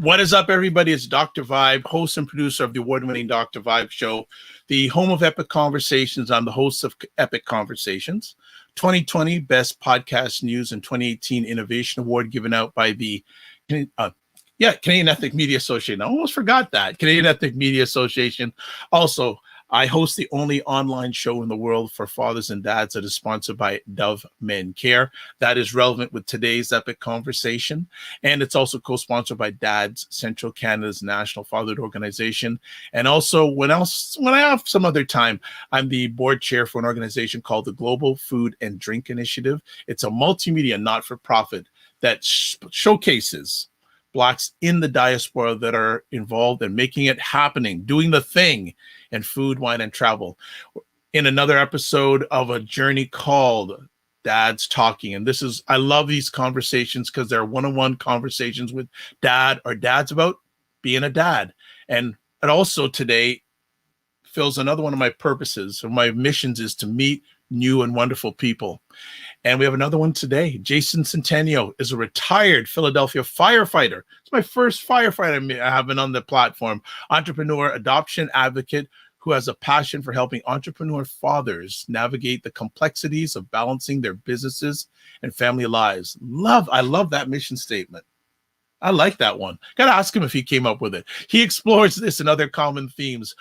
What is up, everybody? It's Dr. Vibe, host and producer of the award-winning Dr. Vibe Show, the home of Epic Conversations. I'm the host of Epic Conversations, 2020 Best Podcast News and 2018 Innovation Award given out by the Canadian Ethnic Media Association. I almost forgot that. Canadian Ethnic Media Association. Also, I host the only online show in the world for fathers and dads that is sponsored by Dove Men Care. That is relevant with today's epic conversation. And it's also co-sponsored by Dads Central Canada's National Fatherhood Organization. And also, when I have some other time, I'm the board chair for an organization called the Global Food and Drink Initiative. It's a multimedia not-for-profit that showcases Blacks in the diaspora that are involved in making it happening, doing the thing in food, wine, and travel. In another episode of a journey called Dads Talking. And I love these conversations because they're one-on-one conversations with dads about being a dad. And also today fills another one of my purposes or my missions is to meet new and wonderful people. And we have another one today. Jason Centeno is a retired Philadelphia firefighter. It's my first firefighter I have been on the platform. Entrepreneur, adoption advocate who has a passion for helping entrepreneur fathers navigate the complexities of balancing their businesses and family lives. I love that mission statement. I like that one. Got to ask him if he came up with it. He explores this and other common themes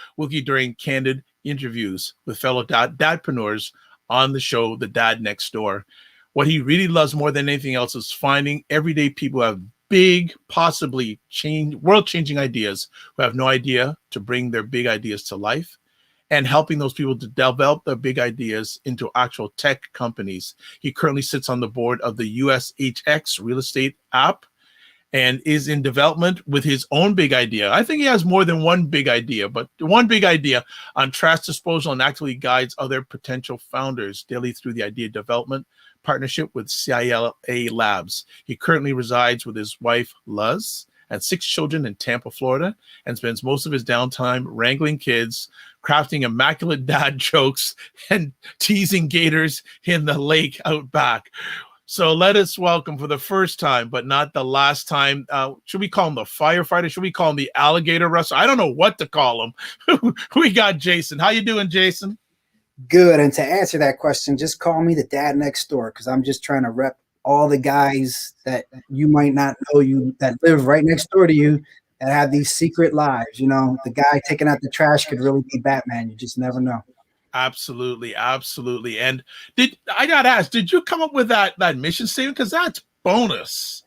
during candid interviews with fellow dadpreneurs on the show, The Dad Next Door. What he really loves more than anything else is finding everyday people who have big, possibly world-changing ideas, who have no idea to bring their big ideas to life, and helping those people to develop their big ideas into actual tech companies. He currently sits on the board of the USHX real estate app and is in development with his own big idea. I think he has more than one big idea, but one big idea on trash disposal and actively guides other potential founders daily through the idea development partnership with CILA Labs. He currently resides with his wife, Luz, and 6 children in Tampa, Florida, and spends most of his downtime wrangling kids, crafting immaculate dad jokes, and teasing gators in the lake out back. So let us welcome for the first time, but not the last time. Should we call him the firefighter? Should we call him the alligator wrestler? I don't know what to call him. We got Jason. How you doing, Jason? Good. And to answer that question, just call me the dad next door because I'm just trying to rep all the guys that you might not know that live right next door to you that have these secret lives. You know, the guy taking out the trash could really be Batman. You just never know. Absolutely, absolutely. And I got to ask, did you come up with that mission statement? Because that's bonus.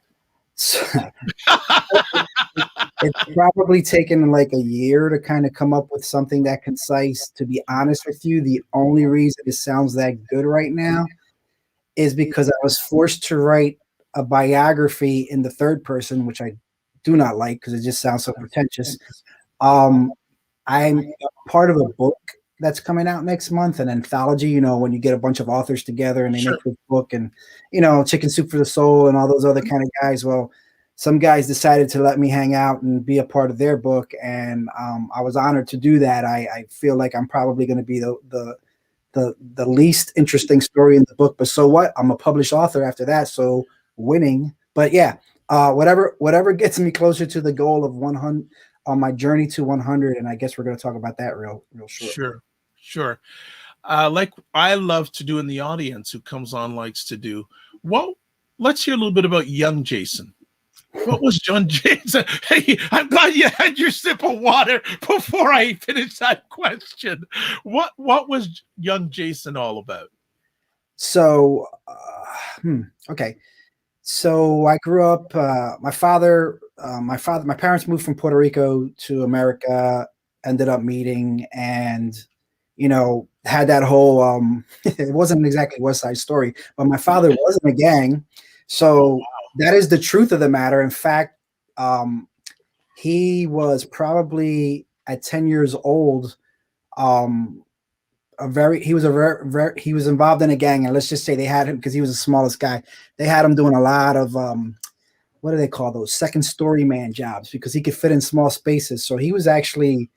It's probably taken like a year to kind of come up with something that concise. To be honest with you, the only reason it sounds that good right now is because I was forced to write a biography in the third person, which I do not like because it just sounds so pretentious. I'm part of a book that's coming out next month, an anthology, you know, when you get a bunch of authors together and they make a book and, you know, Chicken Soup for the Soul and all those other kind of guys. Well, some guys decided to let me hang out and be a part of their book. And I was honored to do that. I feel like I'm probably going to be the least interesting story in the book, but so what? I'm a published author after that. So winning, but yeah, whatever gets me closer to the goal of 100 on my journey to 100. And I guess we're going to talk about that real short. Sure. Like I love to do in the audience who comes on likes to do. Well, let's hear a little bit about young Jason. What was young Jason? Hey, I'm glad you had your sip of water before I finished that question. What was young Jason all about? So, okay. So I grew up, my parents moved from Puerto Rico to America, ended up meeting, and, you know, had that whole it wasn't exactly West Side Story, but my father was in a gang. So that is the truth of the matter. In fact, he was probably at 10 years old. He was involved in a gang, and let's just say they had him because he was the smallest guy. They had him doing a lot of what do they call those second story man jobs because he could fit in small spaces. So he was actually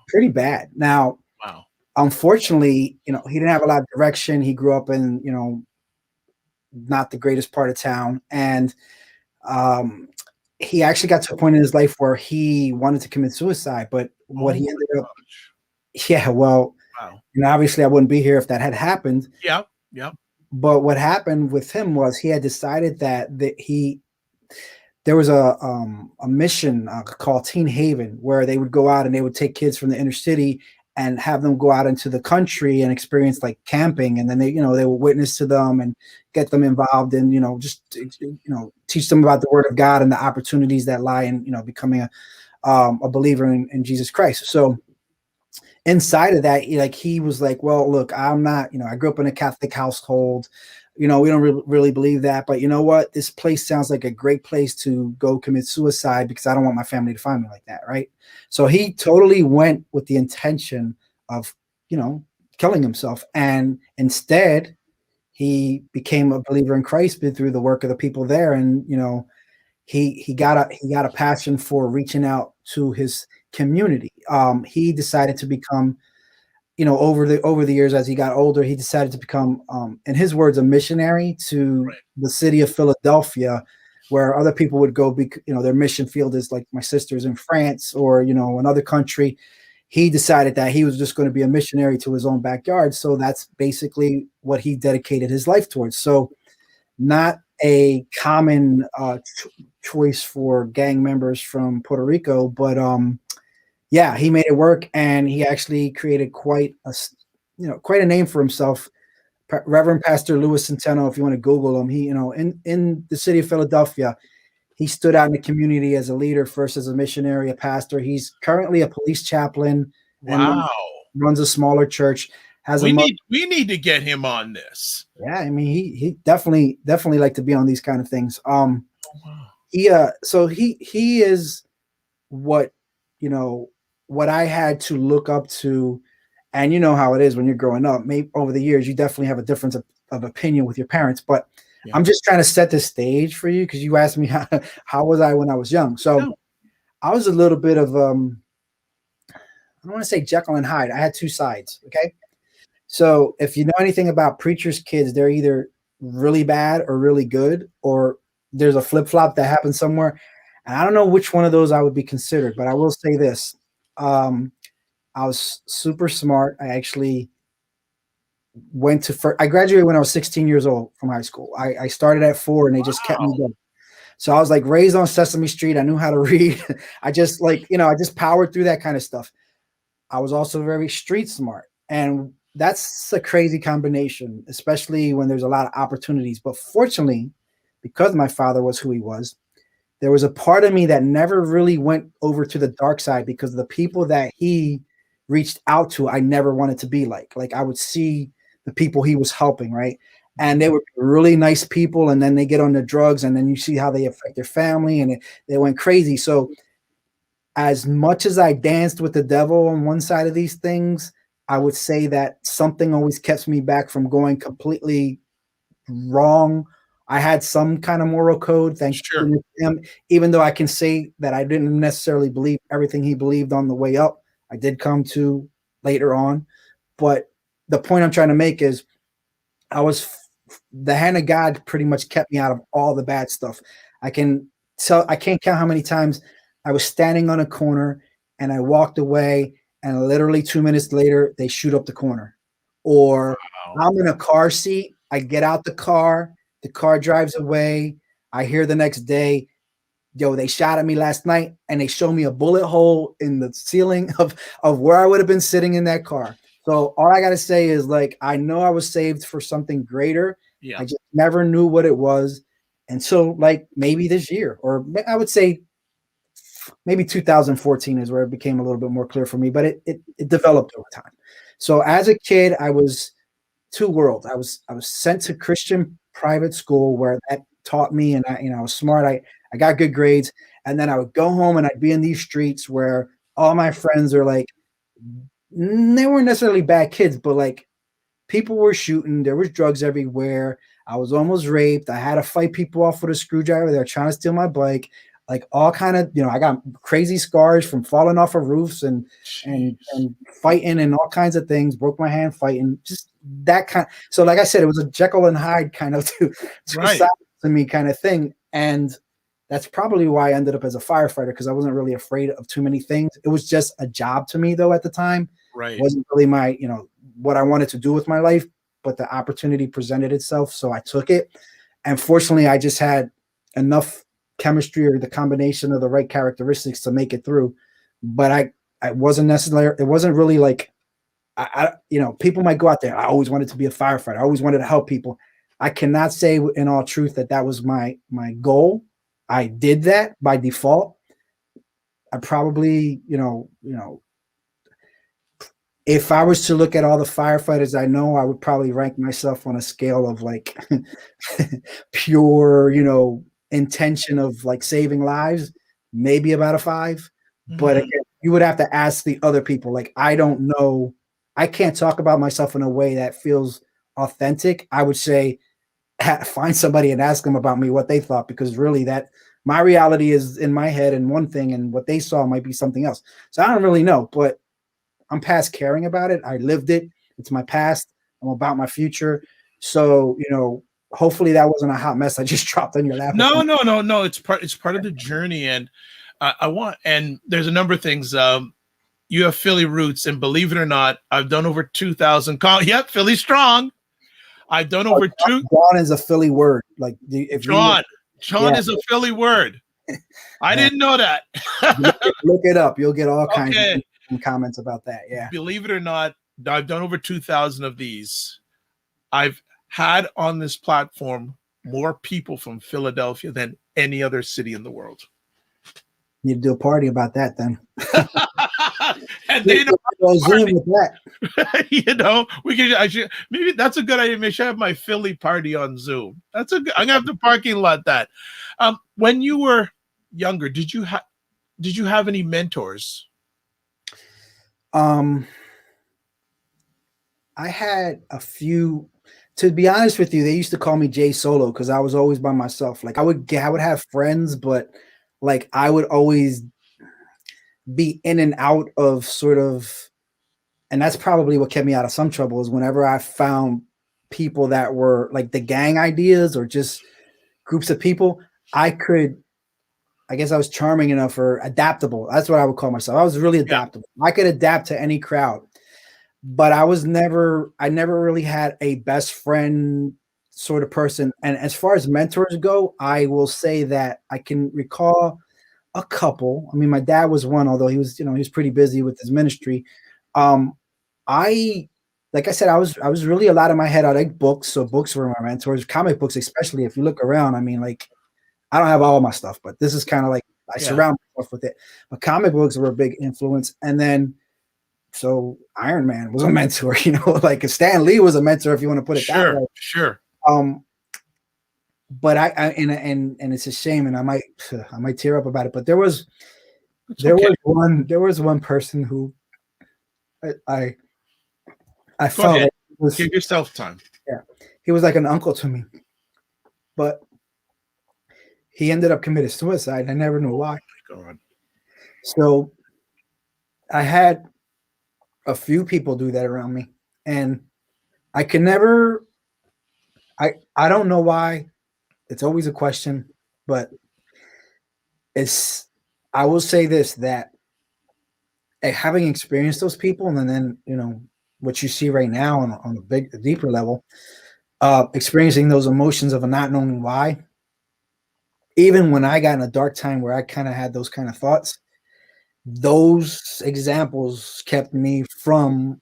pretty bad. Now, Wow. unfortunately, he didn't have a lot of direction. He grew up in, not the greatest part of town. And he actually got to a point in his life where he wanted to commit suicide. But what he ended up, yeah, well, wow. Obviously I wouldn't be here if that had happened. Yeah. Yeah. But what happened with him was he had decided that there was a mission called Teen Haven where they would go out and they would take kids from the inner city and have them go out into the country and experience like camping. And then they would witness to them and get them involved in, just, teach them about the word of God and the opportunities that lie in, becoming a believer in Jesus Christ. So inside of that, like he was like, well, look, I'm not, I grew up in a Catholic household. We don't really believe that, but you know what? This place sounds like a great place to go commit suicide because I don't want my family to find me like that, right? So he totally went with the intention of, killing himself, and instead he became a believer in Christ through the work of the people there, and he got a passion for reaching out to his community. He decided to become, over the years as he got older, he decided to become, in his words, a missionary to the city of Philadelphia, where other people would go. Their mission field is like my sister's in France or another country. He decided that he was just going to be a missionary to his own backyard. So that's basically what he dedicated his life towards. So not a common choice for gang members from Puerto Rico, but yeah, he made it work, and he actually created quite a name for himself. Reverend Pastor Louis Centeno, if you want to Google him, he in the city of Philadelphia, he stood out in the community as a leader, first as a missionary, a pastor. He's currently a police chaplain. Wow. And runs a smaller church. We need to get him on this. Yeah, I mean, he definitely like to be on these kind of things. Wow. So he is what what I had to look up to, and you know how it is when you're growing up. Maybe over the years, you definitely have a difference of opinion with your parents. But yeah. I'm just trying to set the stage for you because you asked me how was I when I was young. So I was a little bit of I don't want to say Jekyll and Hyde. I had two sides. Okay. So if you know anything about preachers' kids, they're either really bad or really good, or there's a flip-flop that happens somewhere. And I don't know which one of those I would be considered, but I will say this. I was super smart. I actually I graduated when I was 16 years old from high school. I started at 4 and they just kept me going. So I was like raised on Sesame Street. I knew how to read. I just I just powered through that kind of stuff. I was also very street smart. And that's a crazy combination, especially when there's a lot of opportunities. But fortunately, because my father was who he was, there was a part of me that never really went over to the dark side because the people that he reached out to, I never wanted to be like. Like I would see the people he was helping, right? And they were really nice people, and then they get on the drugs, and then you see how they affect their family, and they went crazy. So as much as I danced with the devil on one side of these things, I would say that something always kept me back from going completely wrong. I had some kind of moral code, thanks to him, even though I can say that I didn't necessarily believe everything he believed on the way up. I did come to later on. But the point I'm trying to make is the hand of God pretty much kept me out of all the bad stuff. I can't count how many times I was standing on a corner and I walked away, and literally 2 minutes later, they shoot up the corner. Or I'm in a car seat, I get out the car drives away. I hear the next day, yo, they shot at me last night, and they show me a bullet hole in the ceiling of where I would have been sitting in that car. So all I got to say is, like, I know I was saved for something greater. Yeah. I just never knew what it was. And so, like, maybe this year, or I would say maybe 2014 is where it became a little bit more clear for me, but it developed over time. So as a kid, I was two worlds. I was sent to Christian private school where that taught me, and I was smart. I got good grades, and then I would go home and I'd be in these streets where all my friends are like, they weren't necessarily bad kids, but like people were shooting. There was drugs everywhere. I was almost raped. I had to fight people off with a screwdriver. They were trying to steal my bike. Like all kind of, I got crazy scars from falling off of roofs and fighting and all kinds of things. Broke my hand fighting. Just that kind. So, like I said, it was a Jekyll and Hyde kind of to me kind of thing. And that's probably why I ended up as a firefighter, because I wasn't really afraid of too many things. It was just a job to me, though, at the time. Right. It wasn't really my, what I wanted to do with my life, but the opportunity presented itself. So I took it. And fortunately, I just had enough chemistry or the combination of the right characteristics to make it through. But I wasn't necessarily, it wasn't really like, people might go out there. I always wanted to be a firefighter. I always wanted to help people. I cannot say in all truth that that was my goal. I did that by default. I probably, if I was to look at all the firefighters I know, I would probably rank myself on a scale of like pure, intention of like saving lives, maybe about a 5. Mm-hmm. But again, you would have to ask the other people. Like, I don't know. I can't talk about myself in a way that feels authentic. I would say find somebody and ask them about me what they thought, because really that my reality is in my head and one thing, and what they saw might be something else. So I don't really know, but I'm past caring about it. I lived it. It's my past. I'm about my future. So, hopefully that wasn't a hot mess I just dropped on your lap. No. It's part of the journey. And and there's a number of things. You have Philly roots, and believe it or not, I've done over 2,000 Yep, Philly strong. I've done over two. John is a Philly word. Like if John is a Philly word. I didn't know that. Look it up. You'll get all kinds of comments about that. Yeah. Believe it or not, I've done over 2,000 of these. I've had on this platform more people from Philadelphia than any other city in the world. You need to do a party about that then. And they don't Zoom with that. we could maybe that's a good idea. Maybe I should have my Philly party on Zoom. That's a good. I'm gonna have to parking lot that. When you were younger, did you have any mentors? I had a few. To be honest with you, they used to call me Jay Solo because I was always by myself. Like I would have friends, but like I would always be in and out of sort of, and that's probably what kept me out of some trouble, is whenever I found people that were like the gang ideas or just groups of people, I guess I was charming enough or adaptable. That's what I would call myself. I was really adaptable. Yeah. I could adapt to any crowd, but I never really had a best friend sort of person. And as far as mentors go, I will say that I can recall a couple. I mean, my dad was one, although he was pretty busy with his ministry. Like I said, I was really a lot in my head. I like books. So books were my mentors, comic books, especially. If you look around, I mean, like, I don't have all my stuff, but this is kind of like, I surround myself with it. But comic books were a big influence. And then, so Iron Man was a mentor, like Stan Lee was a mentor, if you want to put it that way. Sure. But and it's a shame, and I might tear up about it. But there was one person who I felt like give yourself time. Yeah, he was like an uncle to me, but he ended up committing suicide. I never knew why. Oh my God. So I had a few people do that around me, and I can never. I don't know why. It's always a question, but I will say this, that having experienced those people, and then what you see right now on a deeper level, experiencing those emotions of not knowing why, even when I got in a dark time where I kind of had those kind of thoughts, those examples kept me from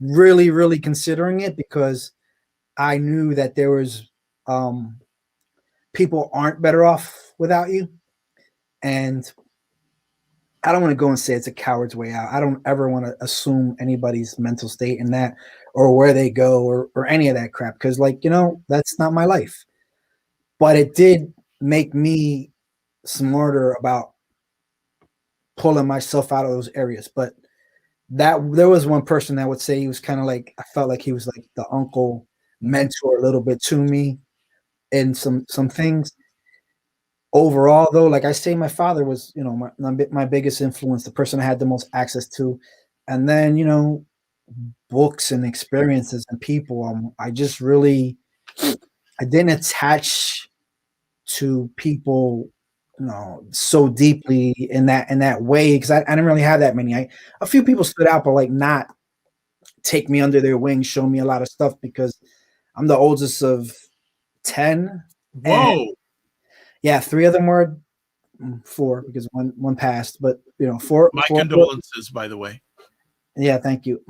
really, really considering it, because I knew that there was people aren't better off without you. And I don't want to go and say it's a coward's way out. I don't ever want to assume anybody's mental state in that, or where they go, or any of that crap. Because, like, that's not my life. But it did make me smarter about pulling myself out of those areas. But that there was one person that would say he was kind of like, I felt like he was like the uncle mentor a little bit to me in some things. Overall, though, like I say, my father was, my biggest influence, the person I had the most access to. And then, books and experiences and people. I just really, I didn't attach to people, so deeply in that way, because I didn't really have that many. A few people stood out, but like not take me under their wing, show me a lot of stuff, because I'm the oldest of 10. And Whoa. yeah, 3 of them were 4, because one passed, but four. My Four. condolences, by the way. Yeah, thank you.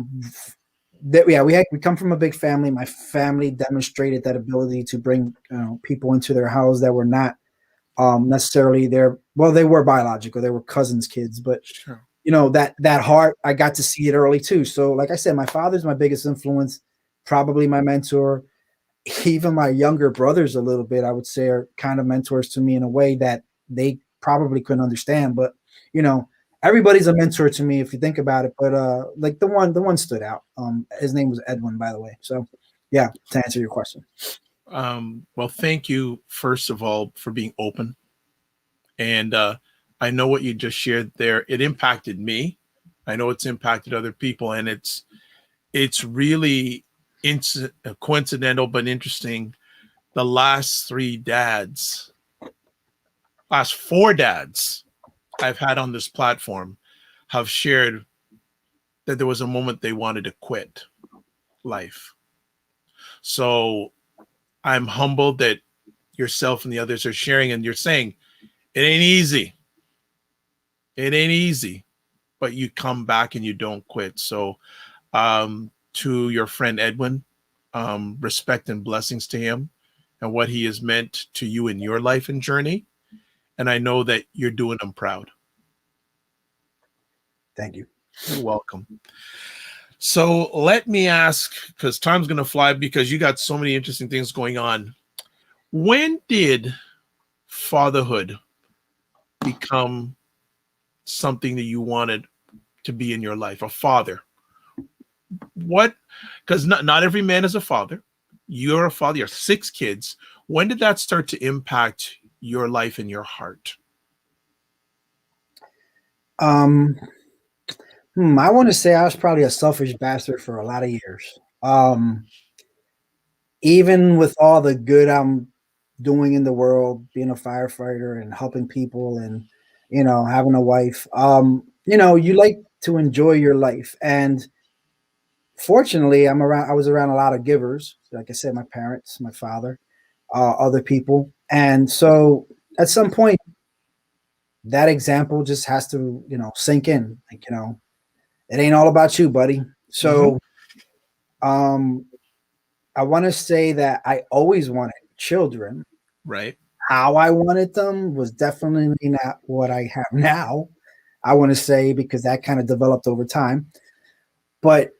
We come from a big family. My family demonstrated that ability to bring people into their house that were not necessarily their, well, they were biological, they were cousins' kids, but Sure. that heart, I got to see it early too. So like I said, my father's my biggest influence, probably my mentor. Even my younger brothers a little bit, I would say, are kind of mentors to me in a way that they probably couldn't understand. But everybody's a mentor to me if you think about it. But like the one stood out. His name was Edwin, by the way. So yeah, to answer your question. Well, thank you, first of all, for being open. And I know what you just shared there. It impacted me. I know it's impacted other people, and it's really coincidental but interesting. The last 4 dads I've had on this platform have shared that there was a moment they wanted to quit life. So I'm humbled that yourself and the others are sharing, and you're saying it ain't easy. It ain't easy, but you come back and you don't quit. So to your friend Edwin, respect and blessings to him and what he has meant to you in your life and journey. And I know that you're doing him proud. Thank you. You're welcome. So let me ask, because time's going to fly, because you got so many interesting things going on. When did fatherhood become something that you wanted to be in your life? A father? What? Because not every man is a father. You're a father. You have 6 kids. When did that start to impact your life and your heart? I want to say I was probably a selfish bastard for a lot of years. Even with all the good I'm doing in the world, being a firefighter and helping people, and having a wife, you like to enjoy your life. And fortunately, I was around a lot of givers. Like I said, my parents, my father, other people. And so at some point, that example just has to, sink in. Like, it ain't all about you, buddy. So, I want to say that I always wanted children. Right. How I wanted them was definitely not what I have now, I want to say, because that kind of developed over time. But,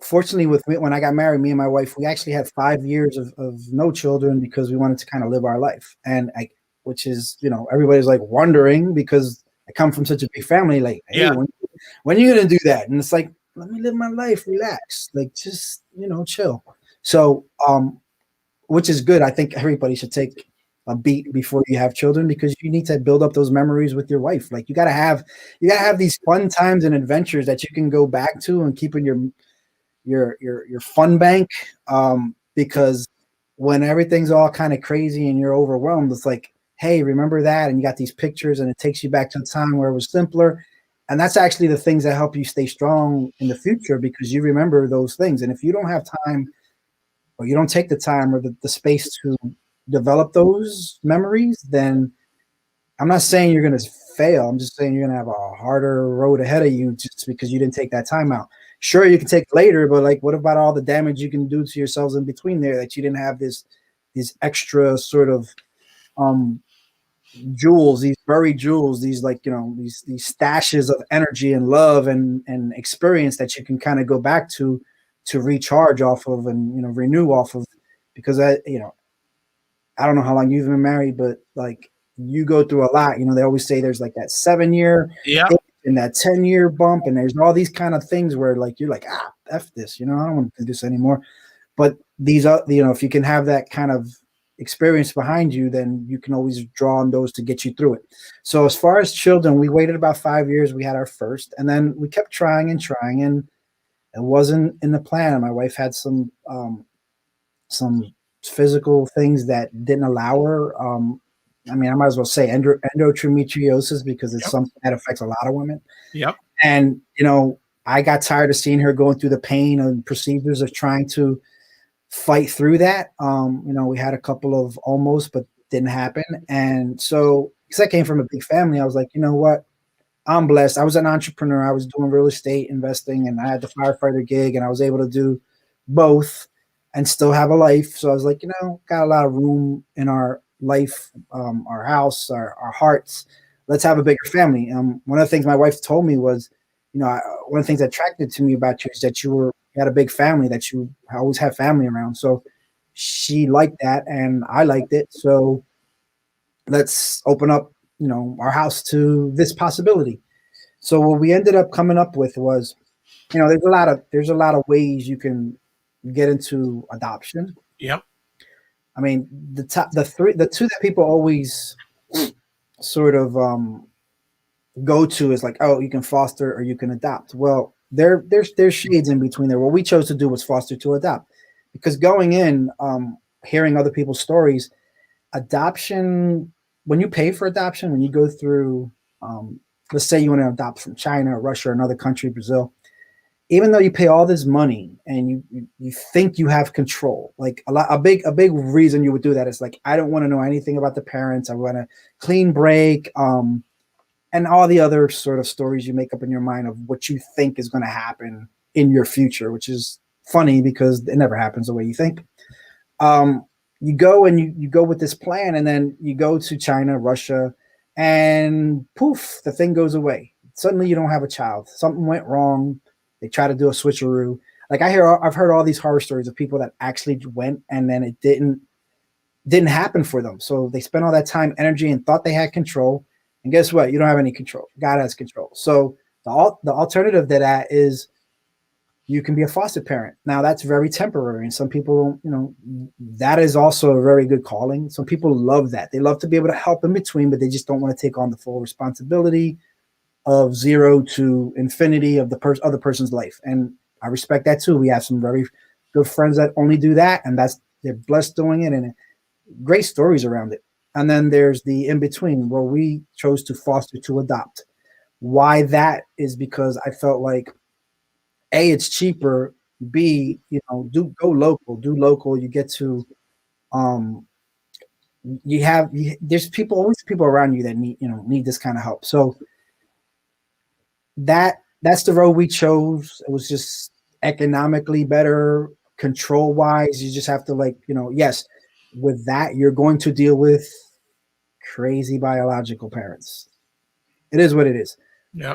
fortunately, with me, when I got married, me and my wife, we actually had 5 years of no children, because we wanted to kind of live our life. And which is, everybody's like wondering, because I come from such a big family, like, hey, Yeah. when are you going to do that? And it's like, let me live my life, relax, like, just, chill. So, which is good. I think everybody should take a beat before you have children, because you need to build up those memories with your wife. Like, you gotta have these fun times and adventures that you can go back to and keep in your fun bank. Because when everything's all kind of crazy and you're overwhelmed, it's like, hey, remember that? And you got these pictures, and it takes you back to a time where it was simpler. And that's actually the things that help you stay strong in the future, because you remember those things. And if you don't have time, or you don't take the time or the space to develop those memories, then I'm not saying you're going to fail. I'm just saying you're going to have a harder road ahead of you, just because you didn't take that time out. Sure, you can take it later, but like, what about all the damage you can do to yourselves in between there, that you didn't have these extra sort of jewels, these buried jewels, these like, these stashes of energy and love and experience that you can kind of go back to recharge off of and, renew off of. Because I don't know how long you've been married, but like you go through a lot. They always say there's like that 7-year Yeah. and that 10-year bump, and there's all these kind of things where like you're like, F this, I don't want to do this anymore. But these are, if you can have that kind of experience behind you, then you can always draw on those to get you through it. So as far as children, we waited about 5 years. We had our first, and then we kept trying, and it wasn't in the plan. My wife had some physical things that didn't allow her. I might as well say endometriosis, because it's something that affects a lot of women. Yep. And, I got tired of seeing her going through the pain and procedures of trying to fight through that. We had a couple of almost, but didn't happen. And so, because I came from a big family, I was like, you know what? I'm blessed. I was an entrepreneur. I was doing real estate investing, and I had the firefighter gig, and I was able to do both and still have a life. So I was like, got a lot of room in our life, our house, our hearts. Let's have a bigger family. One of the things my wife told me was, one of the things that attracted to me about you is that you had a big family, that you always have family around. So she liked that, and I liked it. So let's open up, our house to this possibility. So what we ended up coming up with was, there's a lot of ways you can get into adoption. Yep. The two that people always sort of go to is like, oh, you can foster or you can adopt. Well, there's shades in between there. What we chose to do was foster to adopt, because going in, hearing other people's stories, adoption, when you pay for adoption, when you go through, let's say you want to adopt from China or Russia or another country, Brazil, even though you pay all this money and you think you have control, like a big reason you would do that is like, I don't want to know anything about the parents. I want a clean break, and all the other sort of stories you make up in your mind of what you think is going to happen in your future, which is funny because it never happens the way you think. You go and you go with this plan, and then you go to China, Russia, and poof, the thing goes away. Suddenly you don't have a child. Something went wrong. They try to do a switcheroo. Like I've heard all these horror stories of people that actually went and then it didn't happen for them. So they spent all that time, energy, and thought they had control. And guess what? You don't have any control. God has control. So the alternative to that is you can be a foster parent. Now that's very temporary. And some people, that is also a very good calling. Some people love that. They love to be able to help in between, but they just don't want to take on the full responsibility of 0 to infinity of the other person's life. And I respect that too. We have some very good friends that only do that, and they're blessed doing it, and great stories around it. And then there's the in-between where we chose to foster to adopt. Why that is because I felt like, A, it's cheaper. B, do local. You get to, there's always people around you that need this kind of help. So that's the road we chose. It was just economically better, control wise. You just have to yes, with that, you're going to deal with crazy biological parents. It is what it is. Yeah.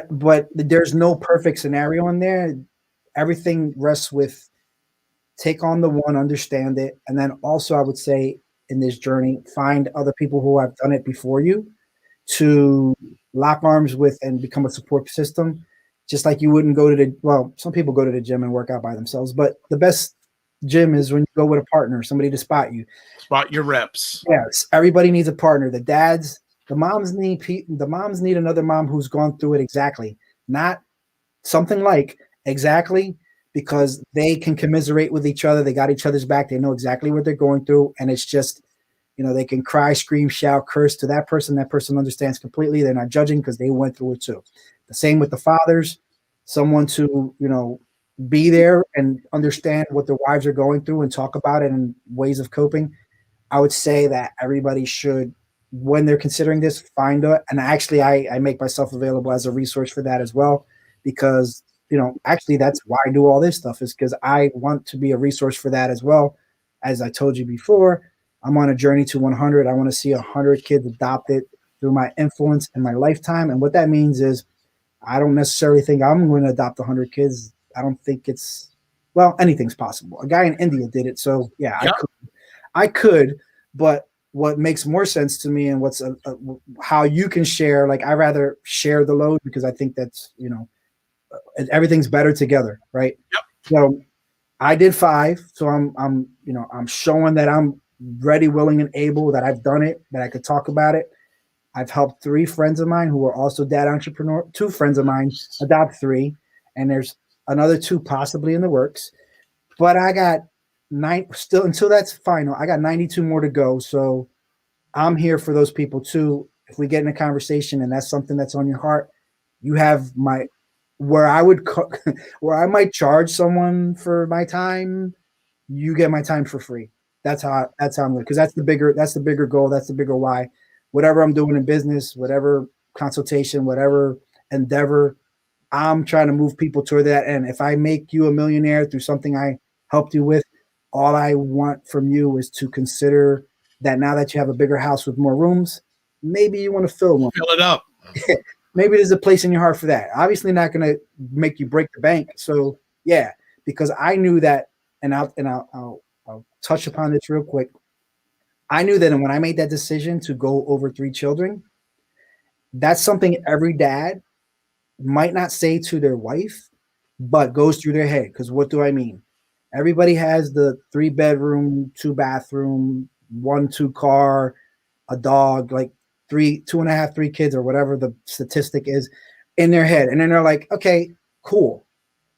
But there's no perfect scenario in there. Everything rests with take on the one, understand it. And then also I would say in this journey, find other people who have done it before you to lock arms with and become a support system. Just like you wouldn't go to some people go to the gym and work out by themselves, but the best gym is when you go with a partner, somebody to spot you. Spot your reps. Yes, everybody needs a partner. The moms need another mom who's gone through it exactly, not something like exactly, because they can commiserate with each other. They got each other's back. They know exactly what they're going through, and it's just, they can cry, scream, shout, curse to that person. That person understands completely. They're not judging because they went through it too. The same with the fathers, someone to, be there and understand what their wives are going through and talk about it and ways of coping. I would say that everybody should, when they're considering this, find it. And actually I make myself available as a resource for that as well, because, actually that's why I do all this stuff, is because I want to be a resource for that as well. As I told you before, I'm on a journey to 100. I want to see 100 kids adopted through my influence in my lifetime. And what that means is I don't necessarily think I'm going to adopt 100 kids. I don't think it's, well, anything's possible. A guy in India did it. So yeah, Yeah. I could, but what makes more sense to me and what's how you can share, like I rather share the load because I think that's, everything's better together. Right. Yep. So I did 5. So I'm showing that I'm ready, willing, and able, that I've done it, that I could talk about it. I've helped 3 friends of mine who are also dad entrepreneur. 2 friends of mine adopt 3, and there's another 2 possibly in the works. But I got 9 still until that's final. I got 92 more to go. So I'm here for those people too. If we get in a conversation and that's something that's on your heart, you have my where I would where I might charge someone for my time. You get my time for free. That's how I'm going, because that's the bigger goal. That's the bigger why. Whatever I'm doing in business, whatever consultation, whatever endeavor, I'm trying to move people toward that. And if I make you a millionaire through something I helped you with, all I want from you is to consider that now that you have a bigger house with more rooms, maybe you want to fill one. Fill it up. Maybe there's a place in your heart for that. Obviously not going to make you break the bank. So yeah, because I knew that, and I'll touch upon this real quick. I knew that when I made that decision to go over 3 children, that's something every dad might not say to their wife, but goes through their head. Because what do I mean? Everybody has the 3-bedroom, 2-bathroom, 1-2 car, a dog, like 2.5, 3 kids, or whatever the statistic is in their head. And then they're like, okay, cool.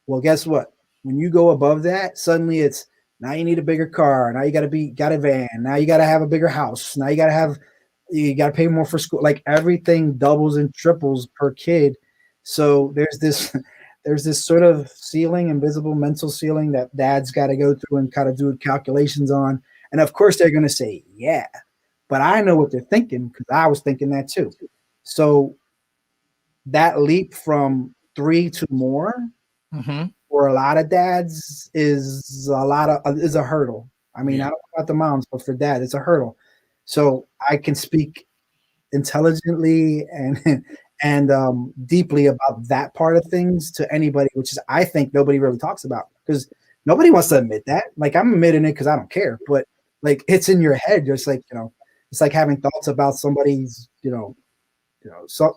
Well, guess what? When you go above that, suddenly it's now you need a bigger car. Now you got a van. Now you got to have a bigger house. Now you got to pay more for school. Like everything doubles and triples per kid. So there's this sort of ceiling, invisible mental ceiling that dads got to go through and kind of do calculations on. And of course they're going to say, yeah, but I know what they're thinking because I was thinking that too. So that leap from 3 to more, for a lot of dads is a hurdle. I mean, I don't know about the moms, but for dad, it's a hurdle. So I can speak intelligently and deeply about that part of things to anybody, which is I think nobody really talks about because nobody wants to admit that. Like I'm admitting it because I don't care, but like it's in your head. Just like it's like having thoughts about somebody's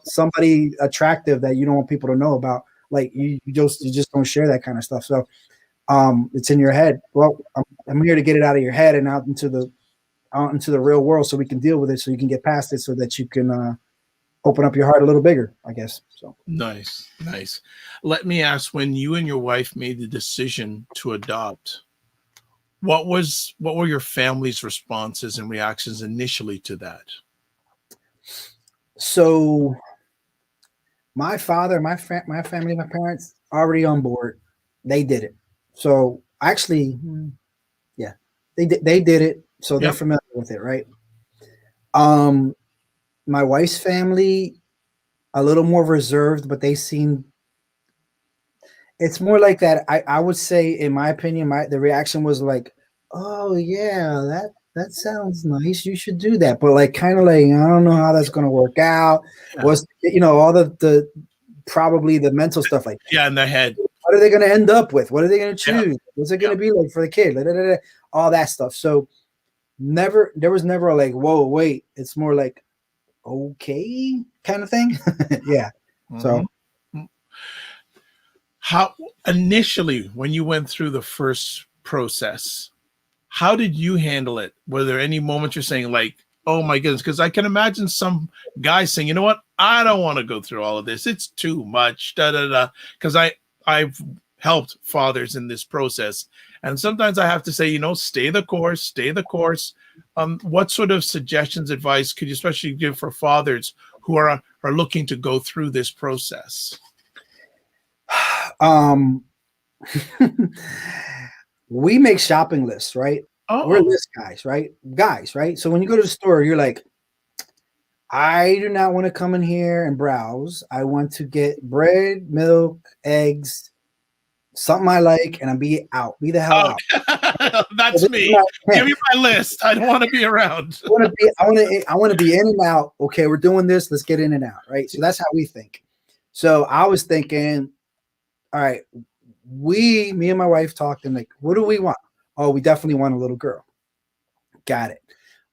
somebody attractive that you don't want people to know about. Like you just don't share that kind of stuff. So it's in your head. Well, I'm here to get it out of your head and out into the real world so we can deal with it, so you can get past it, so that you can open up your heart a little bigger, I guess. So nice. Let me ask, when you and your wife made the decision to adopt, what were your family's responses and reactions initially to that? So my father, my family, my parents already on board. They did it. So actually, yeah, they did it. So they're familiar with it, right? My wife's family, a little more reserved, but they seem. It's more like that. I would say, in my opinion, the reaction was like, "Oh yeah, that sounds nice. You should do that." But like, kind of like, I don't know how that's going to work out. Yeah. What's all the probably the mental stuff like in the head. What are they going to end up with? What are they going to choose? What's it going to be like for the kid? All that stuff. So there was never like, whoa, wait. It's more like, okay, kind of thing. Yeah. So how initially, when you went through the first process, how did you handle it? Were there any moments you're saying like, oh my goodness? Because I can imagine some guys saying, you know what? I don't want to go through all of this. It's too much. Because I've helped fathers in this process. And sometimes I have to say, stay the course. What sort of suggestions, advice could you especially give for fathers who are looking to go through this process? We make shopping lists, right? Oh. We're list guys, right? So when you go to the store, you're like, I do not want to come in here and browse. I want to get bread, milk, eggs, something I like, and I'm be out. Be the hell Oh, out. that's me. Give me my list. I don't want to be around. I want to be in and out. Okay, we're doing this. Let's get in and out. Right. So that's how we think. So I was thinking, all right, me and my wife talked and like, what do we want? Oh, we definitely want a little girl. Got it.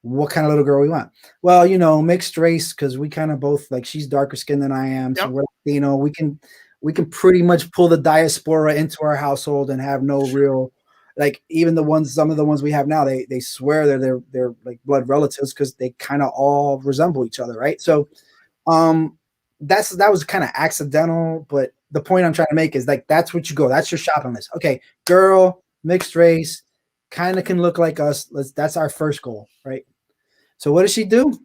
What kind of little girl we want? Well, mixed race, because we kind of both like, she's darker skinned than I am. So Yep. we're Latino. We can pretty much pull the diaspora into our household and have no real, like, even some of the ones we have now, they swear they're like blood relatives because they kind of all resemble each other, right? So that was kind of accidental, but the point I'm trying to make is like, that's what you go. That's your shopping list. Okay, girl, mixed race, kind of can look like us. That's our first goal, right? So what does she do?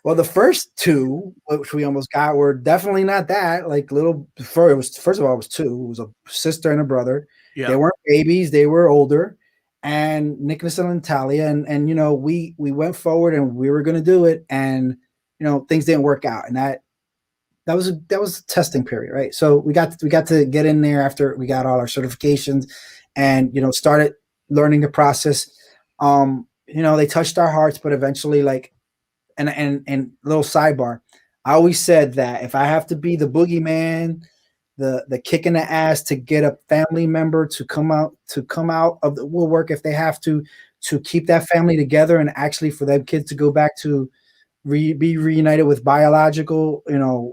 Well, the first two, which we almost got, were definitely not that. Like little, first of all, it was two. It was a sister and a brother. Yeah. They weren't babies; they were older. And Nicholas and Natalia, and we went forward and we were going to do it, and things didn't work out, and that was a testing period, right? So we got to get in there after we got all our certifications, and started learning the process. They touched our hearts, but eventually, like, and little sidebar, I always said that if I have to be the boogeyman, the kick in the ass to get a family member to come out of the woodwork, if they have to keep that family together and actually for them kids to go back to be reunited with biological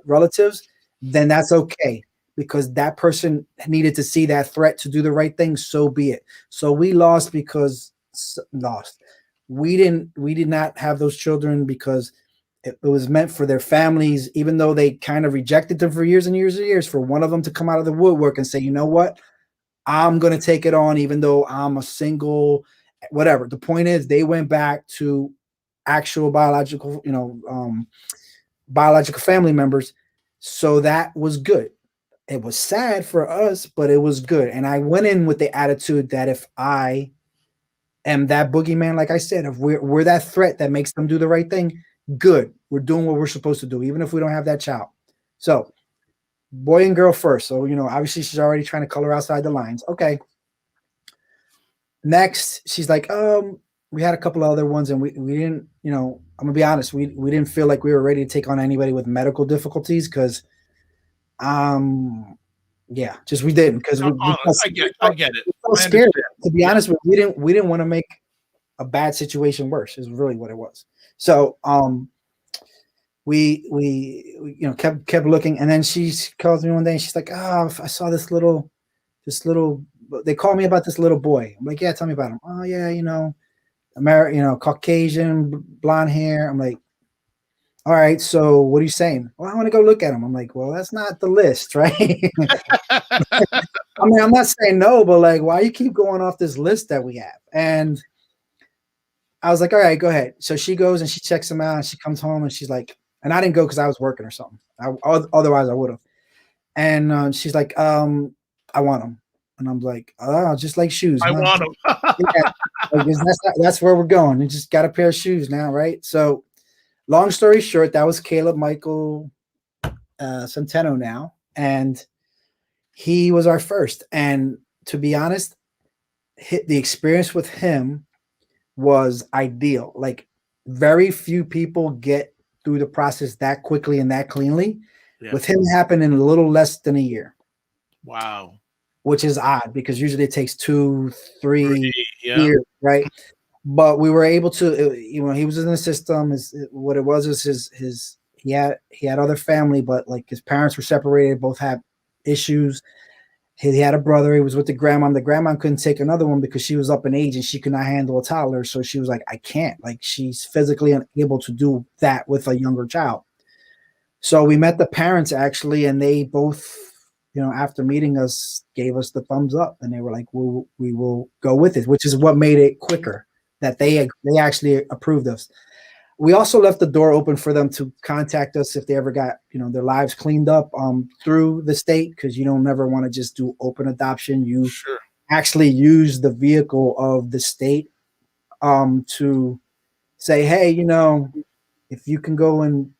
relatives, then that's okay, because that person needed to see that threat to do the right thing. So be it. So we lost we did not have those children because it was meant for their families, even though they kind of rejected them for years and years and years, for one of them to come out of the woodwork and say, you know what, I'm going to take it on, even though I'm a single, whatever. The point is, they went back to actual biological family members. So that was good. It was sad for us, but it was good. And I went in with the attitude that if I am that boogeyman, like I said, if we're that threat that makes them do the right thing, good. We're doing what we're supposed to do, even if we don't have that child. So boy and girl first. So, obviously she's already trying to color outside the lines. Okay. Next, she's like, we had a couple of other ones and we didn't, I'm gonna be honest, we didn't feel like we were ready to take on anybody with medical difficulties because yeah, just we didn't, because I get it. We felt scared. To be honest with you, we didn't want to make a bad situation worse, is really what it was. So we kept looking, and then she calls me one day and she's like, oh, I saw this little, they called me about this little boy. I'm like, yeah, tell me about him. Oh yeah, Caucasian, blonde hair. I'm like, all right, so what are you saying? Well, I want to go look at him. I'm like, well, that's not the list, right? I mean, I'm not saying no, but like, why you keep going off this list that we have? And I was like, all right, go ahead. So she goes and she checks him out, and she comes home and she's like, and I didn't go because I was working or something. Otherwise I would have. And she's like, I want him. And I'm like, oh, just like shoes. I want them. Yeah, that's where we're going. You just got a pair of shoes now, right? So long story short, that was Caleb Michael Centeno now. And he was our first. And to be honest, the experience with him was ideal. Like, very few people get through the process that quickly and that cleanly. Yeah. With him happened in a little less than a year. Wow. Which is odd, because usually it takes 2-3 years, right? But we were able to, he was in the system. What it was is he had other family, but like his parents were separated, both had issues. He had a brother. He was with the grandma. The grandma couldn't take another one because she was up in age and she could not handle a toddler. So she was like, I can't. Like, she's physically unable to do that with a younger child. So we met the parents actually, and they both, after meeting us, gave us the thumbs up, and they were like, we will go with it, which is what made it quicker, that they actually approved us. We also left the door open for them to contact us if they ever got, their lives cleaned up through the state, because you don't never want to just do open adoption. You actually use the vehicle of the state to say, hey, if you can go and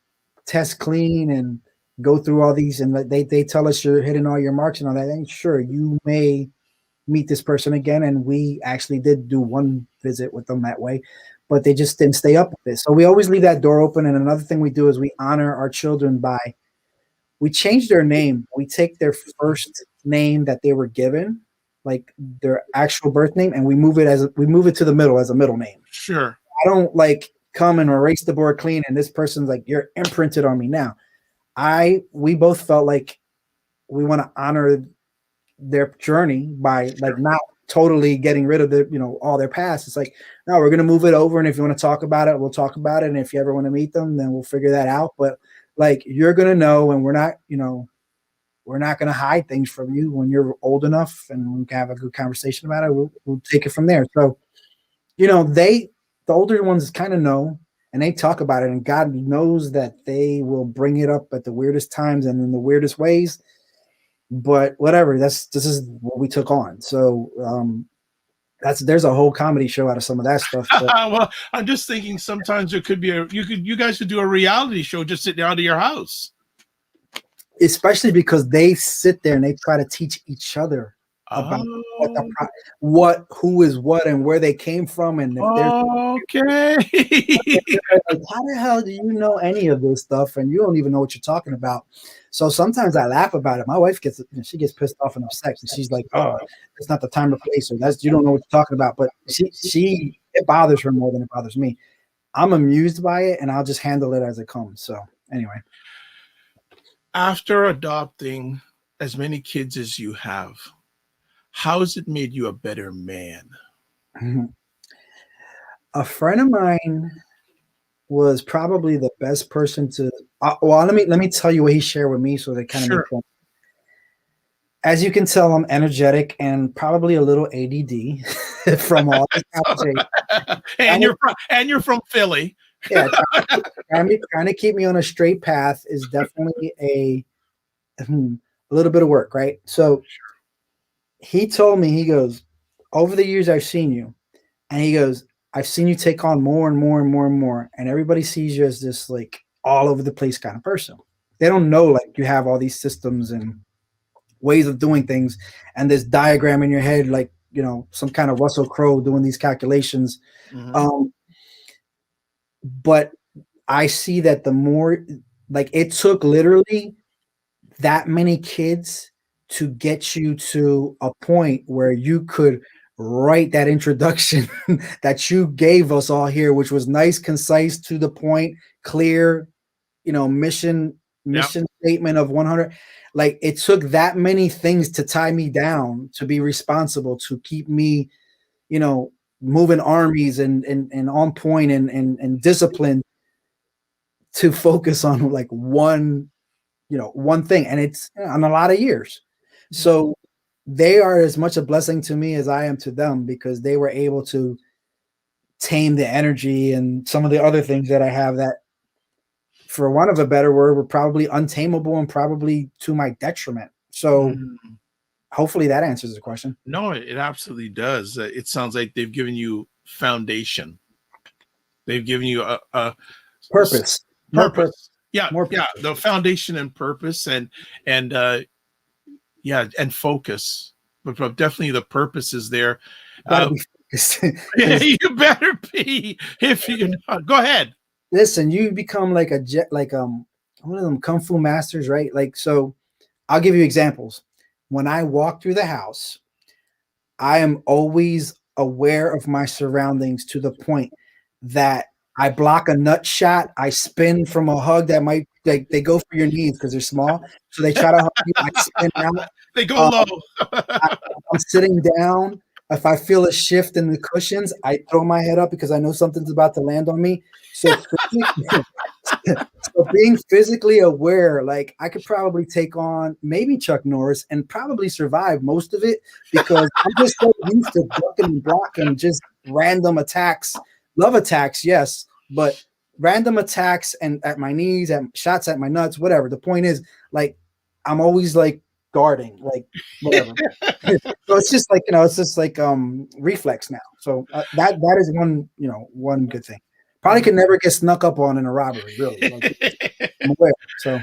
test clean and go through all these, and they tell us you're hitting all your marks and all that. And sure, you may meet this person again, and we actually did do one visit with them that way, but they just didn't stay up with it. So we always leave that door open. And another thing we do is we honor our children by, we change their name. We take their first name that they were given, like their actual birth name, and we move it to the middle as a middle name. Sure. I don't like come and erase the board clean and this person's like, you're imprinted on me now. We both felt like we want to honor their journey by like not totally getting rid of all their past. It's like, no, we're going to move it over. And if you want to talk about it, we'll talk about it. And if you ever want to meet them, then we'll figure that out. But like, you're going to know, and we're not going to hide things from you. When you're old enough and we can have a good conversation about it, we'll take it from there. So, the older ones kind of know, and they talk about it, and God knows that they will bring it up at the weirdest times and in the weirdest ways. But whatever, this is what we took on. So there's a whole comedy show out of some of that stuff. Well, I'm just thinking sometimes there could be you guys could do a reality show just sitting out of your house. Especially because they sit there and they try to teach each other about who is what and where they came from, and if okay. like, how the hell do you know any of this stuff and you don't even know what you're talking about? So sometimes I laugh about it. My wife gets pissed off and upset, and she's like, "Oh, it's not the time or place, or you don't know what you're talking about." But it bothers her more than it bothers me. I'm amused by it, and I'll just handle it as it comes. So anyway, after adopting as many kids as you have, how has it made you a better man? A friend of mine was probably the best person to. Well, let me tell you what he shared with me, so they kind of make sense. As you can tell, I'm energetic and probably a little ADD from all this conversation. and you're from Philly. Yeah, trying to keep me on a straight path is definitely a little bit of work, right? So he told me, he goes, over the years I've seen you, and he goes, I've seen you take on more and more and more and more, and everybody sees you as this like all over the place kind of person. They don't know like you have all these systems and ways of doing things, and this diagram in your head, like some kind of Russell Crowe doing these calculations. Mm-hmm. But I see that the more, like, it took literally that many kids to get you to a point where you could write that introduction that you gave us all here, which was nice, concise, to the point, clear, mission statement of 100. Like, it took that many things to tie me down, to be responsible, to keep me, moving armies and on point and disciplined, to focus on like one thing. And it's on a lot of years. So they are as much a blessing to me as I am to them, because they were able to tame the energy and some of the other things that I have that, for want of a better word, were probably untamable and probably to my detriment. So hopefully that answers the question. No, it absolutely does. It sounds like they've given you foundation. They've given you a purpose. Yeah, the foundation and purpose and focus. But definitely the purpose is there. You better be. If you go ahead. Listen, you become like one of them kung fu masters, right? Like, so I'll give you examples. When I walk through the house, I am always aware of my surroundings, to the point that I block a nut shot. I spin from a hug that might, they go for your knees because they're small. So they try to hug you. I spin out. They go low. I'm sitting down. If I feel a shift in the cushions, I throw my head up because I know something's about to land on me. So being physically aware, like, I could probably take on maybe Chuck Norris and probably survive most of it, because I'm just so used to ducking and blocking just random attacks. Love attacks, yes, but random attacks and at my knees, at shots at my nuts, whatever. The point is, like, I'm always like guarding, like, whatever. So it's just like reflex now. So that is one good thing. Probably could never get snuck up on in a robbery, really. Like, I'm aware, so.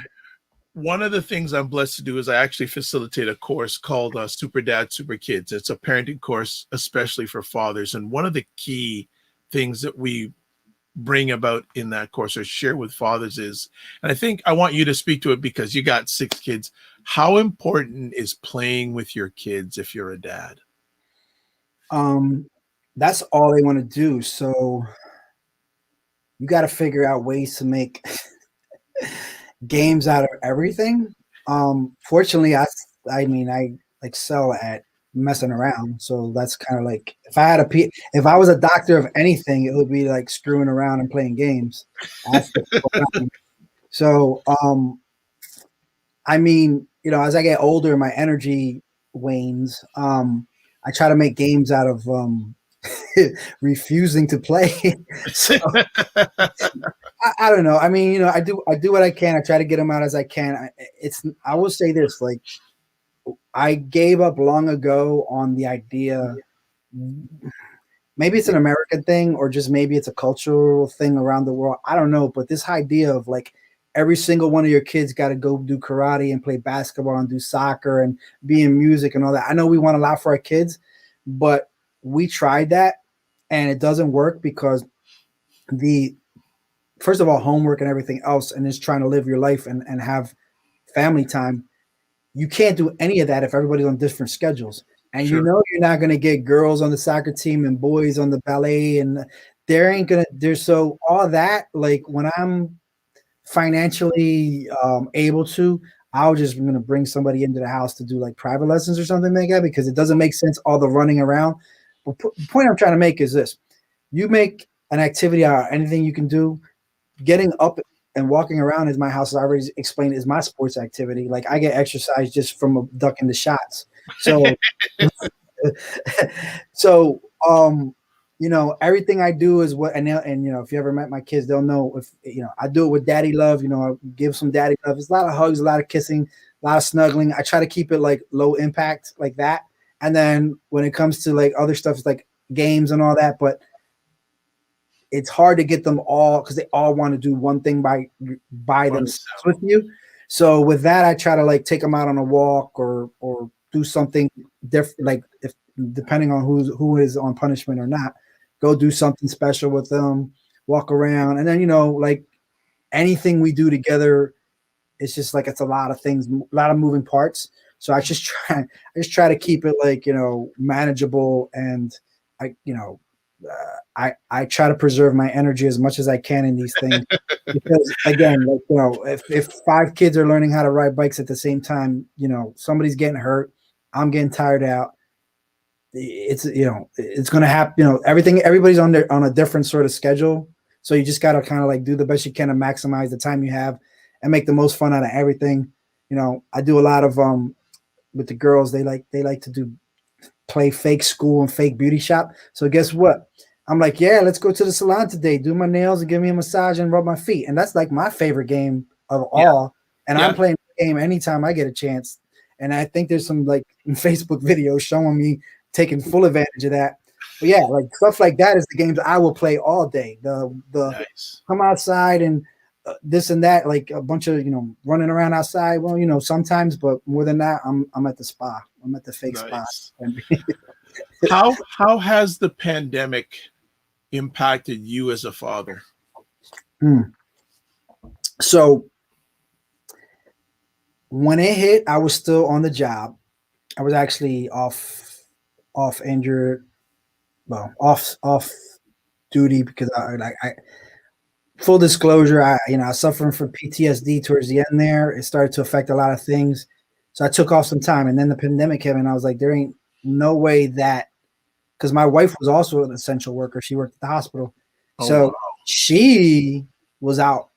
one of the things I'm blessed to do is I actually facilitate a course called Super Dad, Super Kids. It's a parenting course, especially for fathers. And one of the key things that we bring about in that course or share with fathers is, and I think I want you to speak to it because you got 6 kids. How important is playing with your kids if you're a dad? That's all they want to do. So you got to figure out ways to make games out of everything. Fortunately, I mean, I excel at messing around. So that's kind of like if I was a doctor of anything, it would be like screwing around and playing games. That's so, I mean, you know, as I get older, my energy wanes. I try to make games out of refusing to play. So I don't know. I mean, you know, I do what I can. I try to get them out as I can. I will say this, like, I gave up long ago on the idea. Maybe it's an American thing, or just maybe it's a cultural thing around the world. I don't know. But this idea of like every single one of your kids got to go do karate and play basketball and do soccer and be in music and all that. I know we want a lot for our kids, but we tried that and it doesn't work because first of all, homework and everything else, and just trying to live your life and have family time. You can't do any of that if everybody's on different schedules. And Sure. you know you're not going to get girls on the soccer team and boys on the ballet, and there ain't going to there's so all that, like when I'm financially able to, I'll just going to bring somebody into the house to do like private lessons or something like that, because it doesn't make sense all the running around. But the point I'm trying to make is this: you make an activity out of anything you can do. Getting up and walking around is my house, as I already explained, is my sports activity. Like I get exercise just from ducking the shots. So, so, you know, everything I do is what, and you know, if you ever met my kids, they'll know if, you know, I do it with daddy love, you know, I give some daddy love. It's a lot of hugs, a lot of kissing, a lot of snuggling. I try to keep it like low impact like that. And then when it comes to like other stuff, it's like games and all that, but it's hard to get them all because they all want to do one thing by themselves with you. So with that, I try to like take them out on a walk or do something different. Like if depending on who is on punishment or not, go do something special with them, walk around, and then, you know, like anything we do together, it's just like it's a lot of things, a lot of moving parts. So I just try to keep it like, you know, manageable, and you know, I try to preserve my energy as much as I can in these things, because again, like, you know, if 5 kids are learning how to ride bikes at the same time, you know, somebody's getting hurt, I'm getting tired out. It's, you know, it's going to happen. You know, everybody's on a different sort of schedule, so you just got to kind of like do the best you can to maximize the time you have and make the most fun out of everything. You know, I do a lot of with the girls. They like to play fake school and fake beauty shop. So guess what? I'm like, yeah, let's go to the salon today, do my nails and give me a massage and rub my feet. And that's like my favorite game of all. And I'm playing the game anytime I get a chance. And I think there's some like Facebook videos showing me taking full advantage of that. But yeah, like stuff like that is the games I will play all day. The Nice. come outside and this and that, like a bunch of, you know, running around outside. Well, you know, sometimes, but more than that, I'm at the spa. I'm at the fake spa. How has the pandemic impacted you as a father? So when it hit, I was still on the job. I was actually off injured, well, off duty because I full disclosure, I suffering from PTSD towards the end there. It started to affect a lot of things. So I took off some time, and then the pandemic came, and I was like, there ain't no way that, because my wife was also an essential worker. She worked at the hospital. So wow. She was out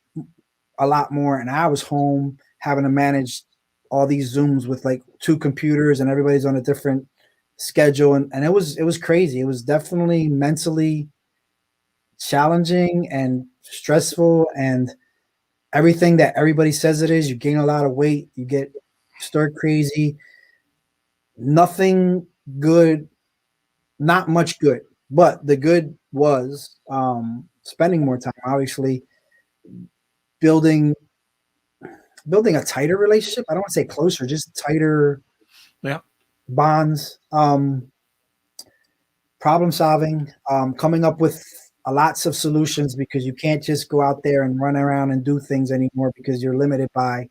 a lot more, and I was home having to manage all these Zooms with like 2 computers, and everybody's on a different schedule. And it was crazy. It was definitely mentally challenging and stressful, and everything that everybody says it is. You gain a lot of weight, you get stir crazy. Nothing good, not much good. But the good was spending more time, obviously building building a tighter relationship. I don't want to say closer, just tighter Yeah. bonds, problem solving, coming up with lots of solutions, because you can't just go out there and run around and do things anymore because you're limited by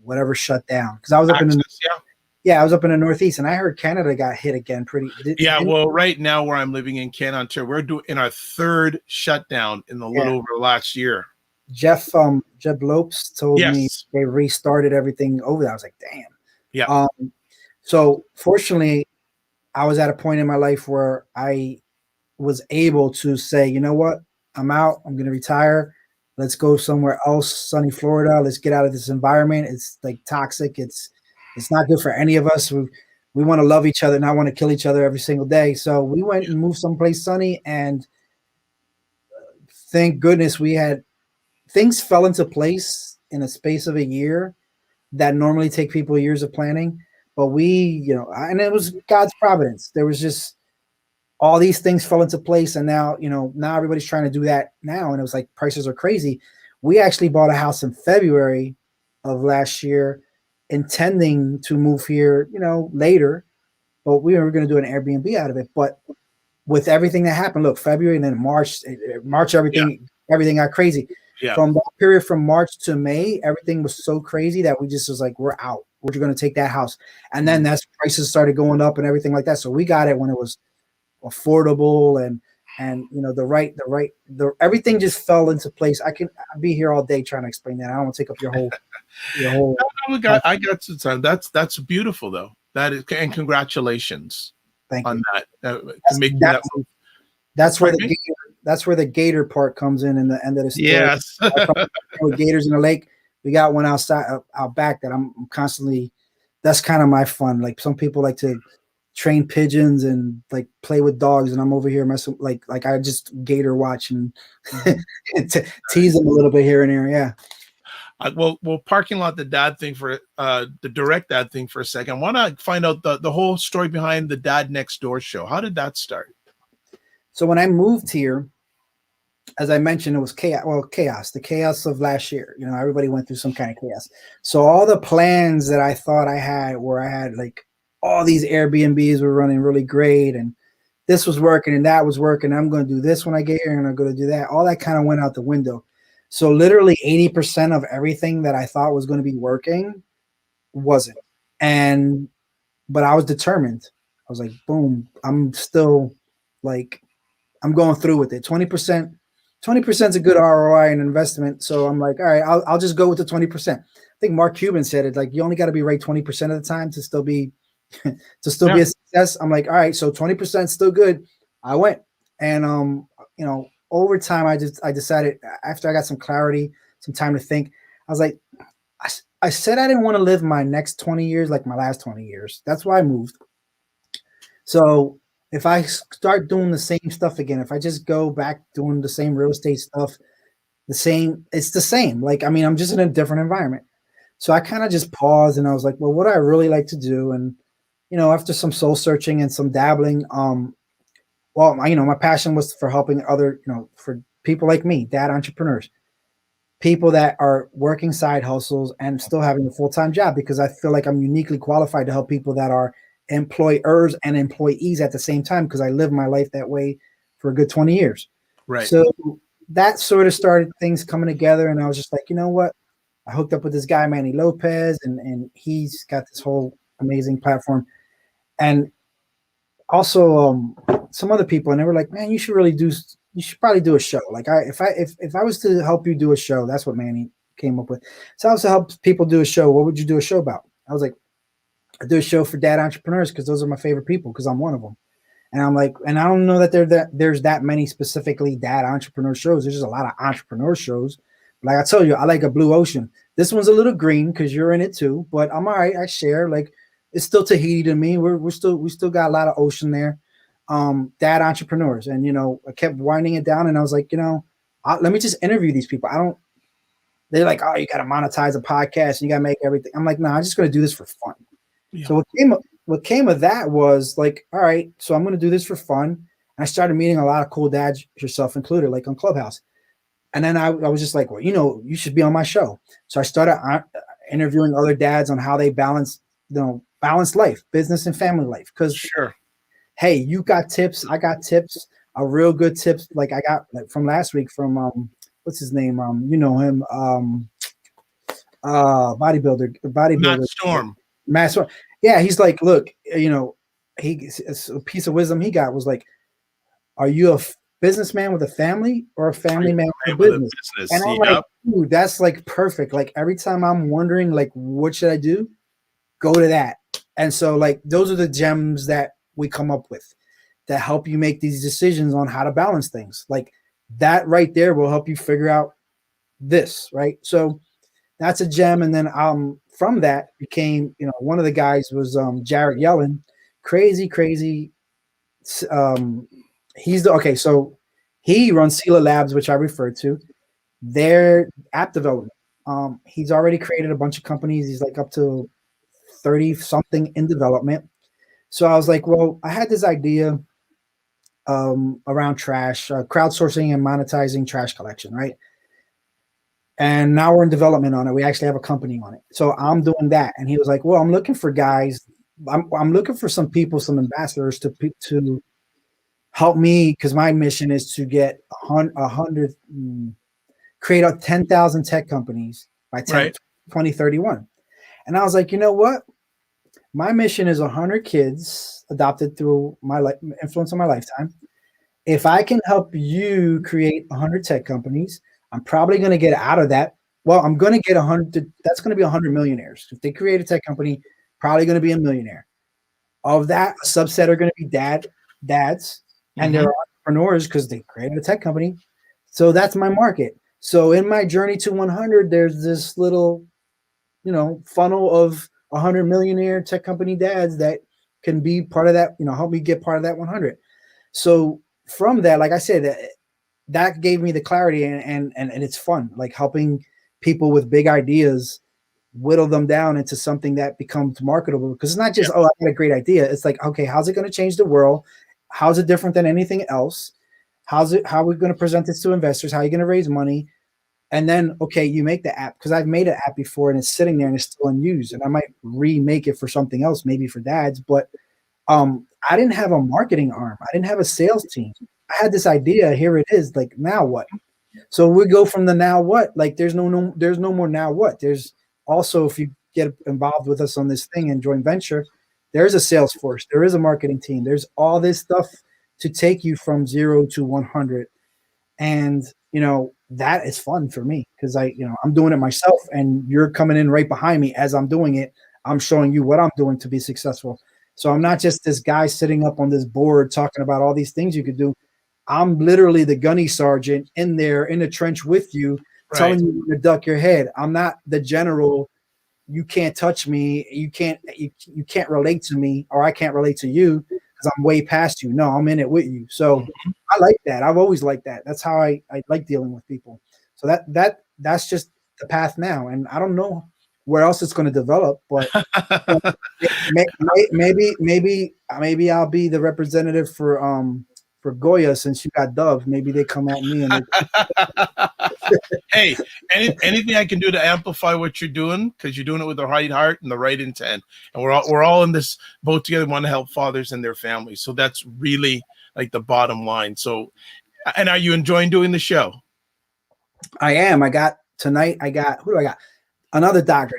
whatever shut down. Because I was up in the Access, yeah. Yeah, I was up in the Northeast, and I heard Canada got hit again. Yeah, well, right now where I'm living in Canada, Ontario, we're doing in our third shutdown in a little over last year. Jeff Lopes told me Yes. they restarted everything over there. I was like, damn. Yeah. So fortunately, I was at a point in my life where I was able to say, you know what, I'm out. I'm going to retire. Let's go somewhere else, sunny Florida. Let's get out of this environment. It's like toxic. It's not good for any of us. We want to love each other, not want to kill each other every single day. So we went and moved someplace sunny, and thank goodness we had things fell into place in a space of a year that normally take people years of planning. But and it was God's providence. There was just all these things fell into place, and now everybody's trying to do that now, and it was like prices are crazy. We actually bought a house in February of last year, intending to move here, later, but we were going to do an Airbnb out of it. But with everything that happened, look, February and then March, everything got crazy. Yeah. From that period from March to May, everything was so crazy that we just was like, we're out. We're going to take that house. And then that's prices started going up and everything like that. So we got it when it was affordable and everything just fell into place. I'll be here all day trying to explain that. I don't want to take up your whole I got some time. That's beautiful though. That is, and congratulations on that. That's where the gator part comes in the end of the story. Yes. With gators in the lake, we got one out back that I'm constantly. That's kind of my fun. Like some people like to train pigeons and like play with dogs, and I'm over here messing like I just gator watch and tease them a little bit here and there. Yeah. Well, parking lot the direct dad thing for a second. I want to find out the whole story behind the Dad Next Door show. How did that start? So when I moved here, as I mentioned, it was chaos. Well, the chaos of last year. Everybody went through some kind of chaos. So all the plans that I thought I had, where I had like all these Airbnbs were running really great, and this was working and that was working. I'm going to do this when I get here, and I'm going to do that. All that kind of went out the window. So literally 80% of everything that I thought was going to be working wasn't. But I was determined. I was like, boom, I'm still like, I'm going through with it. 20% is a good ROI and investment. So I'm like, all right, I'll just go with the 20%. I think Mark Cuban said it, like, you only got to be right 20% of the time to still be be a success. I'm like, all right, so 20% still good. I went, and over time, I decided, after I got some clarity, some time to think, I was like, I said I didn't want to live my next 20 years like my last 20 years. That's why I moved. So if I start doing the same stuff again, if I just go back doing the same real estate stuff, it's the same. Like, I mean, I'm just in a different environment. So I kind of just paused, and I was like, well, what do I really like to do? And, after some soul searching and some dabbling, my passion was for helping for people like me, dad entrepreneurs, people that are working side hustles and still having a full-time job, because I feel like I'm uniquely qualified to help people that are employers and employees at the same time, because I lived my life that way for a good 20 years. Right. So that sort of started things coming together, and I was just like, you know what? I hooked up with this guy, Manny Lopez, and he's got this whole amazing platform. And also some other people, and they were like, man, you should probably do a show. Like if I was to help you do a show, that's what Manny came up with. So I was to help people do a show. What would you do a show about? I was like, I do a show for dad entrepreneurs, because those are my favorite people, because I'm one of them. And I'm like, and I don't know that there's that many specifically dad entrepreneur shows. There's just a lot of entrepreneur shows. Like I told you, I like a blue ocean. This one's a little green because you're in it too, but I'm all right. I share. Like, it's still Tahiti to me. We still got a lot of ocean there. Dad entrepreneurs. And, I kept winding it down, and I was like, let me just interview these people. They're like, oh, you got to monetize a podcast and you got to make everything. I'm like, no, I'm just going to do this for fun. Yeah. So what came of that was like, all right, so I'm going to do this for fun. And I started meeting a lot of cool dads, yourself included, like on Clubhouse. And then I was just like, well, you should be on my show. So I started interviewing other dads on how they balance life, business and family life. Because Sure. hey, you got tips, I got tips, a real good tips. Like I got from last week from what's his name? You know him, bodybuilder, Matt Storm. Yeah, he's like, look, a piece of wisdom he got was like, are you a businessman with a family or a family man with a business? And I'm like, dude, that's like perfect. Like every time I'm wondering, like, what should I do? Go to that. And so, like, those are the gems that we come up with that help you make these decisions on how to balance things. Like that right there will help you figure out this, right? So that's a gem. And then from that became, one of the guys was Jared Yellen. Crazy. So he runs Sela Labs, which I referred to. Their app development. He's already created a bunch of companies. He's like up to 30 something in development. So I was like, well, I had this idea around trash, crowdsourcing and monetizing trash collection, right? And now we're in development on it. We actually have a company on it. So I'm doing that. And he was like, well, I'm looking for guys. I'm looking for some people, some ambassadors to help me, because my mission is to get 100, create 10,000 tech companies by 2031. And I was like, you know what? My mission is 100 kids adopted through my influence on my lifetime. If I can help you create 100 tech companies, I'm probably going to get out of that. Well, I'm going to get 100. That's going to be 100 millionaires. If they create a tech company, probably going to be a millionaire. Of that, a subset are going to be dads, and they're entrepreneurs because they created a tech company. So that's my market. So in my journey to 100, there's this little, funnel of 100 millionaire tech company dads that can be part of that, help me get part of that 100. So from that, like I said, that gave me the clarity and it's fun, like helping people with big ideas, whittle them down into something that becomes marketable. Because it's not just, I got a great idea. It's like, okay, how's it going to change the world? How's it different than anything else? How are we going to present this to investors? How are you going to raise money? And then, okay, you make the app, because I've made an app before and it's sitting there and it's still unused. And I might remake it for something else, maybe for dads. But I didn't have a marketing arm. I didn't have a sales team. I had this idea. Here it is. Like, now what? So we go from the now what? Like, there's no more now what. There's also, if you get involved with us on this thing and joint venture, there's a sales force. There is a marketing team. There's all this stuff to take you from 0 to 100. And, that is fun for me because I'm doing it myself and you're coming in right behind me as I'm doing it. I'm showing you what I'm doing to be successful. So I'm not just this guy sitting up on this board talking about all these things you could do. I'm literally the gunny sergeant in there in the trench with you, telling you to duck your head. I'm not the general. You can't touch me. You can't relate to me, or I can't relate to you because I'm way past you. No, I'm in it with you. So I like that. I've always liked that. That's how I like dealing with people. So that's just the path now. And I don't know where else it's going to develop, but maybe I'll be the representative for Goya, since you got Dove. Maybe they come at me and hey, anything I can do to amplify what you're doing, because you're doing it with the right heart and the right intent, and we're all in this boat together. We want to help fathers and their families. So that's really like the bottom line. So, and are you enjoying doing the show? I am. Who do I got? Another doctor,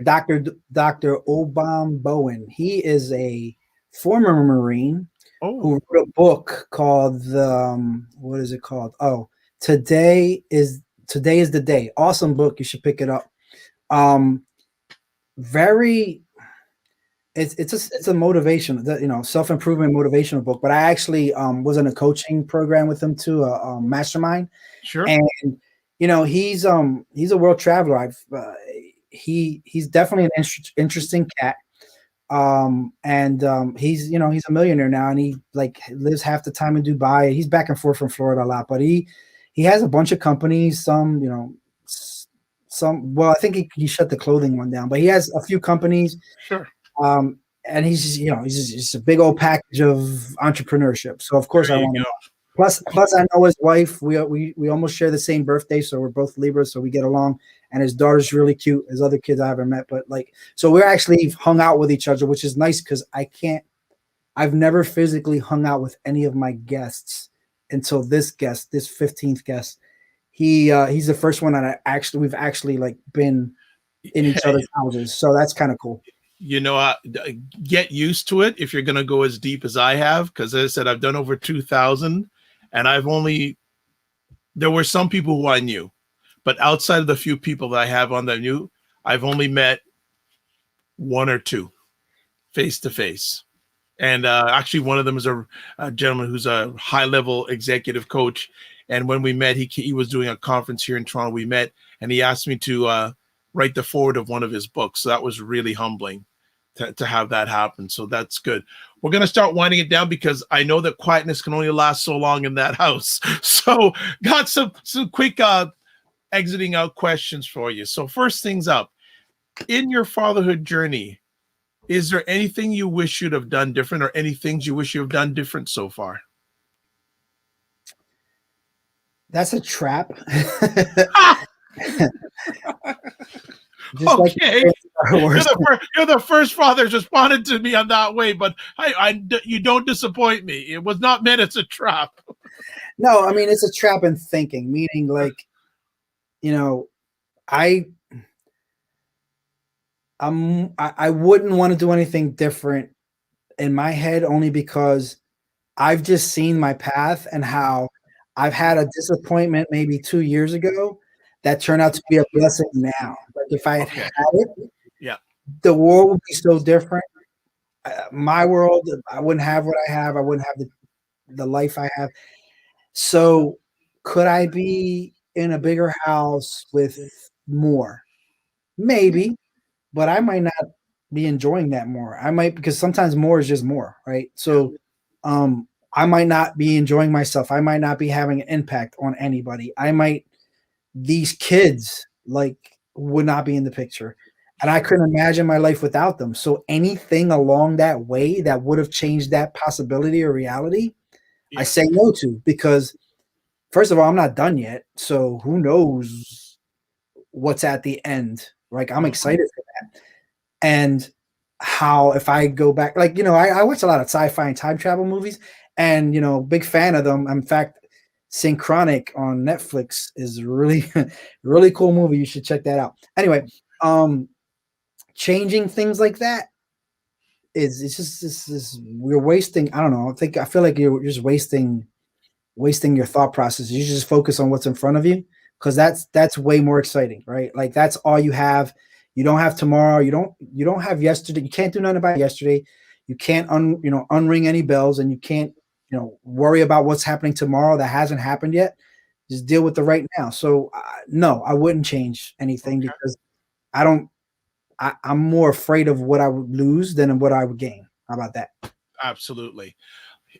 Dr. Obam Bowen. He is a former Marine who wrote a book called what is it called? Oh, Today is the Day. Awesome book. You should pick it up. It's a motivation, self-improvement motivational book. But I actually was in a coaching program with him too, a mastermind. Sure. And he's a world traveler. He's definitely an interesting cat. He's a millionaire now, and he lives half the time in Dubai. He's back and forth from Florida a lot, but he has a bunch of companies. Well, I think he shut the clothing one down, but he has a few companies. Sure. And he's just a big old package of entrepreneurship. So of course I want to know. Plus, I know his wife. We almost share the same birthday, so we're both Libras, so we get along. And his daughter's really cute. His other kids I haven't met, but like, so we're actually hung out with each other, which is nice because I've never physically hung out with any of my guests until this 15th guest. He's the first one that we've actually like been in each other's houses, so that's kind of cool. You know, get used to it if you're going to go as deep as I have, because as I said, I've done over 2,000, and there were some people who I knew, but outside of the few people that I have on that I knew, I've only met one or two face to face. And actually, one of them is a gentleman who's a high-level executive coach. And when we met, he was doing a conference here in Toronto. We met, and he asked me to write the foreword of one of his books. So that was really humbling to have that happen. So that's good. We're going to start winding it down because I know that quietness can only last so long in that house. So got some quick exiting out questions for you. So first things up, in your fatherhood journey, is there anything you wish you'd have done different, or any things you wish you have done different so far? That's a trap. Okay, you're the first father who's responded to me on that way, but you don't disappoint me. It was not meant as a trap. No, I mean, it's a trap in thinking, meaning like, you know, I wouldn't want to do anything different in my head, only because I've just seen my path and how I've had a disappointment maybe 2 years ago that turned out to be a blessing now. Like if I had it, yeah, the world would be so different. My world, I wouldn't have what I have. I wouldn't have the life I have. So could I be in a bigger house with more? Maybe, but I might not be enjoying that more. I might, because sometimes more is just more, right? So I might not be enjoying myself. I might not be having an impact on anybody. These kids like would not be in the picture, and I couldn't imagine my life without them. So anything along that way that would have changed that possibility or reality, I say no to, because first of all, I'm not done yet. So who knows what's at the end? Like, I'm excited for that. And how, if I go back, like, I watch a lot of sci-fi and time travel movies, and, big fan of them. In fact, Synchronic on Netflix is really, really cool movie. You should check that out. Anyway, changing things like that it's just we're wasting. I don't know. I feel like you're just wasting your thought process. You just focus on what's in front of you, because that's way more exciting, right? Like, that's all you have. You don't have tomorrow. You don't have yesterday. You can't do nothing about yesterday. You can't unring any bells, and you can't worry about what's happening tomorrow that hasn't happened yet. Just deal with the right now. So no, I wouldn't change anything, because I'm more afraid of what I would lose than what I would gain. How about that? Absolutely.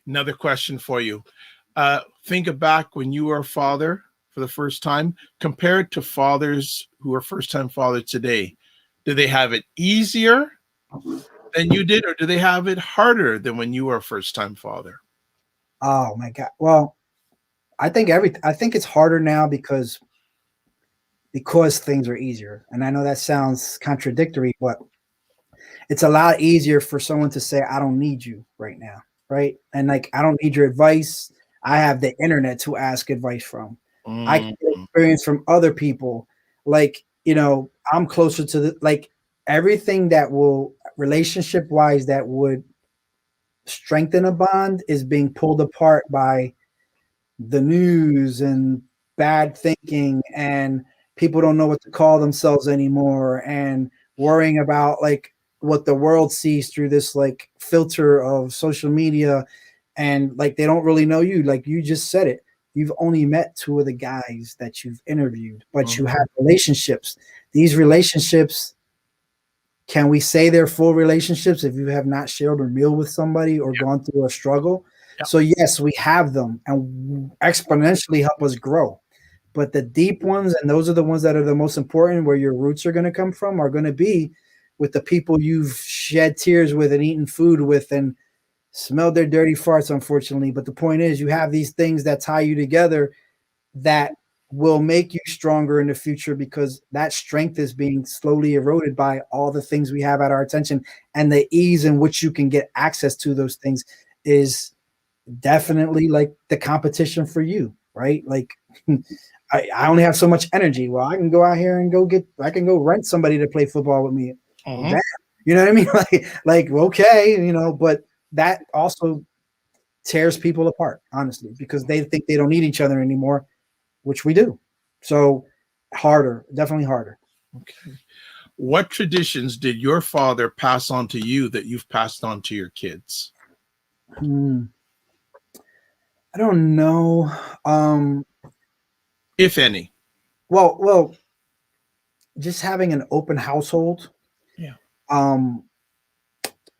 Another question for you. Think back when you were a father for the first time, compared to fathers who are first-time fathers today. Do they have it easier than you did, or do they have it harder than when you were a first-time father? Oh my God. Well, I think it's harder now because things are easier. And I know that sounds contradictory, but it's a lot easier for someone to say, I don't need you right now. Right. And like, I don't need your advice. I have the internet to ask advice from. I can get experience from other people. Like, I'm closer to everything that will, relationship wise, that would strengthen a bond is being pulled apart by the news and bad thinking, and people don't know what to call themselves anymore, and worrying about like what the world sees through this like filter of social media, and like they don't really know you. Like you just said it, you've only met 2 of the guys that you've interviewed, but you have relationships. These relationships, can we say they're full relationships if you have not shared a meal with somebody or gone through a struggle? So yes, we have them, and exponentially help us grow. But the deep ones, and those are the ones that are the most important, where your roots are going to come from, are going to be with the people you've shed tears with and eaten food with and smelled their dirty farts, unfortunately. But the point is, you have these things that tie you together that will make you stronger in the future, because that strength is being slowly eroded by all the things we have at our attention, and the ease in which you can get access to those things is definitely like the competition for you, right? Like I only have so much energy. Well, I can go out here and I can go rent somebody to play football with me. Mhm. You know what I mean? Like, okay, but that also tears people apart, honestly, because they think they don't need each other anymore, which we do. So definitely harder. Okay. What traditions did your father pass on to you that you've passed on to your kids? I don't know. If any. Well, just having an open household. Yeah.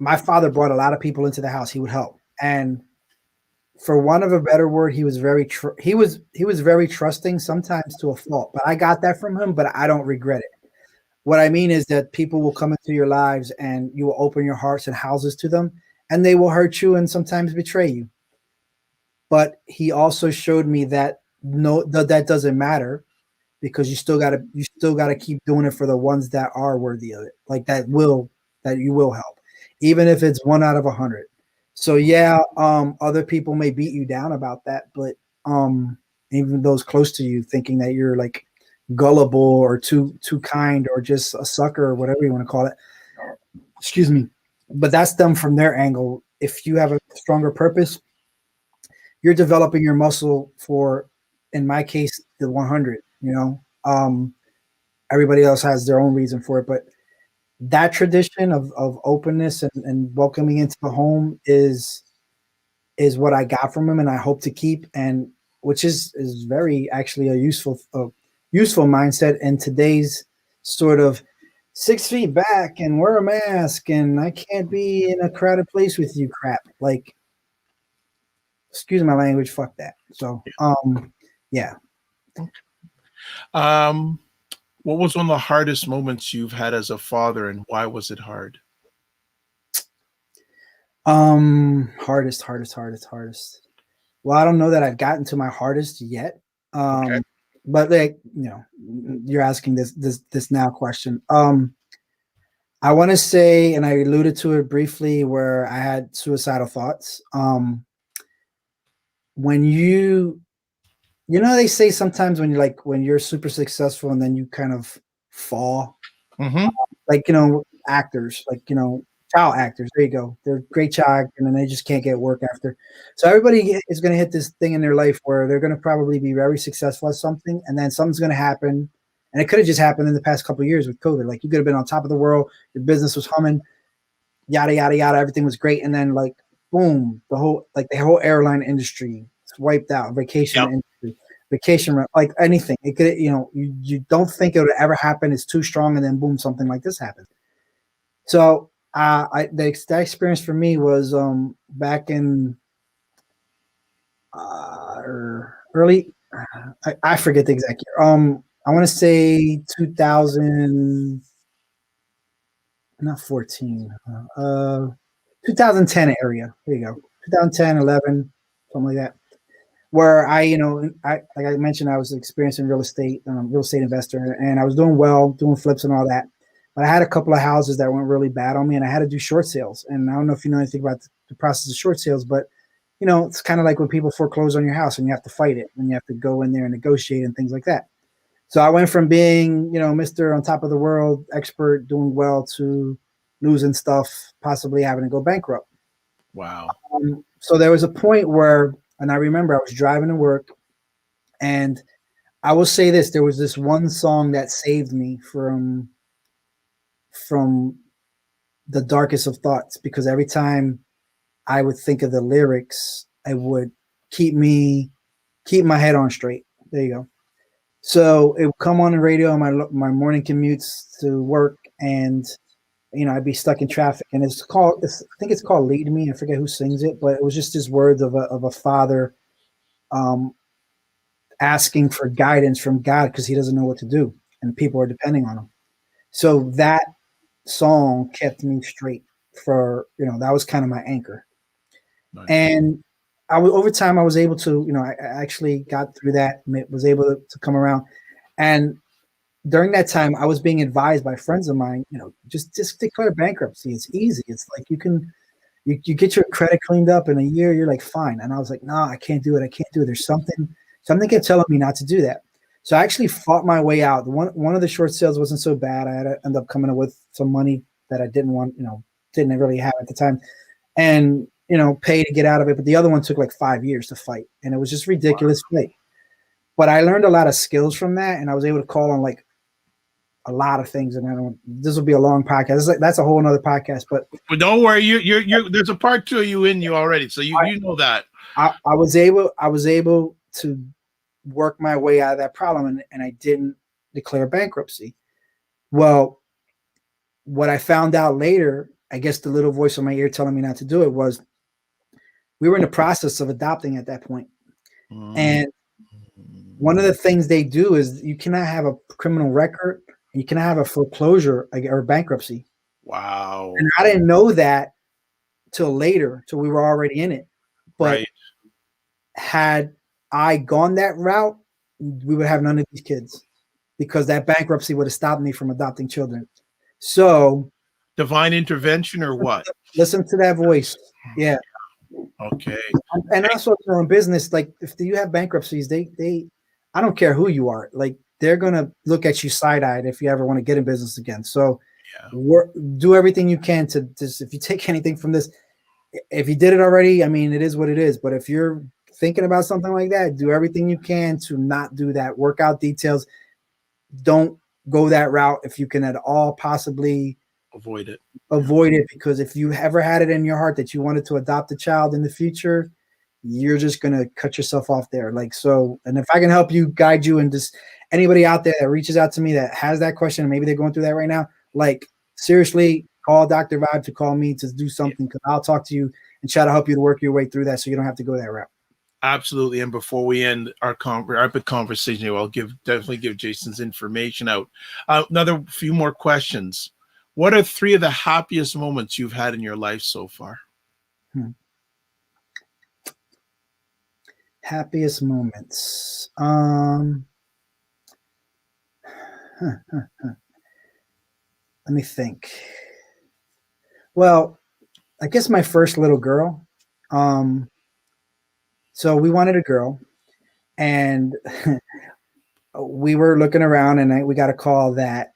My father brought a lot of people into the house. He would help, and for want of a better word, he was very he was very trusting, sometimes to a fault. But I got that from him, but I don't regret it. What I mean is that people will come into your lives, and you will open your hearts and houses to them, and they will hurt you and sometimes betray you. But he also showed me that that doesn't matter, because you still gotta keep doing it for the ones that are worthy of it, like that you will help, even if it's 1 out of 100. So yeah, other people may beat you down about that, but even those close to you thinking that you're like gullible or too kind or just a sucker or whatever you want to call it. Excuse me. But that's them from their angle. If you have a stronger purpose, you're developing your muscle for, in my case, the 100. Everybody else has their own reason for it, but that tradition of openness and welcoming into the home is what I got from him, and I hope to keep, and which is very actually a useful mindset in today's sort of 6 feet back and wear a mask and I can't be in a crowded place with you crap. Like, excuse my language, fuck that. So yeah. What was one of the hardest moments you've had as a father, and why was it hard? Hardest. Well, I don't know that I've gotten to my hardest yet. Okay. But like, you're asking this now question. I want to say, and I alluded to it briefly, where I had suicidal thoughts. When they say sometimes when you're super successful and then you kind of fall, Mm-hmm. like, actors, like, child actors, there you go. They're great child actors and then they just can't get work after. So everybody is going to hit this thing in their life where they're going to probably be very successful at something, and then something's going to happen. And it could have just happened in the past couple of years with COVID. Like, you could have been on top of the world, your business was humming, yada, yada, yada. Everything was great. And then like, boom, the whole airline industry is wiped out, Yep. industry, vacation rent, like anything. It could, you don't think it would ever happen. It's too strong. And then boom, something like this happens. So that experience for me was back in early, I forget the exact year. I want to say 2000, not 14, 2010 area. There you go. 2010, 11, something like that. Where like I mentioned, I was experiencing real estate investor, and I was doing well, doing flips and all that. But I had a couple of houses that went really bad on me, and I had to do short sales. And I don't know if you know anything about the process of short sales, but it's kind of like when people foreclose on your house and you have to fight it, and you have to go in there and negotiate and things like that. So I went from being, Mr. on top of the world, expert, doing well, to losing stuff, possibly having to go bankrupt. Wow. So there was a point where, and I remember I was driving to work, and I will say this: there was this one song that saved me from the darkest of thoughts, because every time I would think of the lyrics, it would keep my head on straight. There you go. So it would come on the radio on my morning commutes to work, and I'd be stuck in traffic, and I think it's called "Lead Me." I forget who sings it, but it was just his words of a father, asking for guidance from God because he doesn't know what to do, and people are depending on him. So that song kept me straight that was kind of my anchor. Nice. And over time, I was able to, I actually got through that, was able to come around. And during that time, I was being advised by friends of mine, just declare bankruptcy. It's easy. It's like you get your credit cleaned up in a year, you're like, fine. And I was like, no, I can't do it. I can't do it. There's something kept telling me not to do that. So I actually fought my way out. One of the short sales wasn't so bad. I had to end up coming up with some money that I didn't want, didn't really have at the time, and pay to get out of it. But the other one took like 5 years to fight, and it was just ridiculous fight. But I learned a lot of skills from that, and I was able to call on like a lot of things. And this will be a long podcast. That's a whole nother podcast. But don't worry, you're there's a part 2 of you in you already, so you know that. I was able to work my way out of that problem, and I didn't declare bankruptcy. Well, what I found out later, I guess the little voice in my ear telling me not to do it, was we were in the process of adopting at that point. And one of the things they do is you cannot have a criminal record, and you cannot have a foreclosure or bankruptcy. Wow. And I didn't know that till later, till we were already in it. But right. Had I gone that route, we would have none of these kids, because that bankruptcy would have stopped me from adopting children. So divine intervention or what? Listen to that voice. Yeah. Okay. And also in business, like if you have bankruptcies, they I don't care who you are, like they're gonna look at you side-eyed if you ever want to get in business again. So do everything you can to just, if you take anything from this, if you did it already, I mean, it is what it is. But if you're thinking about something like that, do everything you can to not do that. Work out details. Don't go that route if you can at all possibly avoid it. Because if you ever had it in your heart that you wanted to adopt a child in the future, you're just going to cut yourself off there. Like, so, and if I can help you, guide you, and just anybody out there that reaches out to me that has that question, and maybe they're going through that right now, like seriously, call Dr. Vibe to call me to do something, because I'll talk to you and try to help you to work your way through that so you don't have to go that route. Absolutely. And before we end our epic conversation, I'll definitely give Jason's information out. Another few more questions. What are 3 of the happiest moments you've had in your life so far? Happiest moments. Let me think. Well, I guess my first little girl. So we wanted a girl, and we were looking around, and we got a call that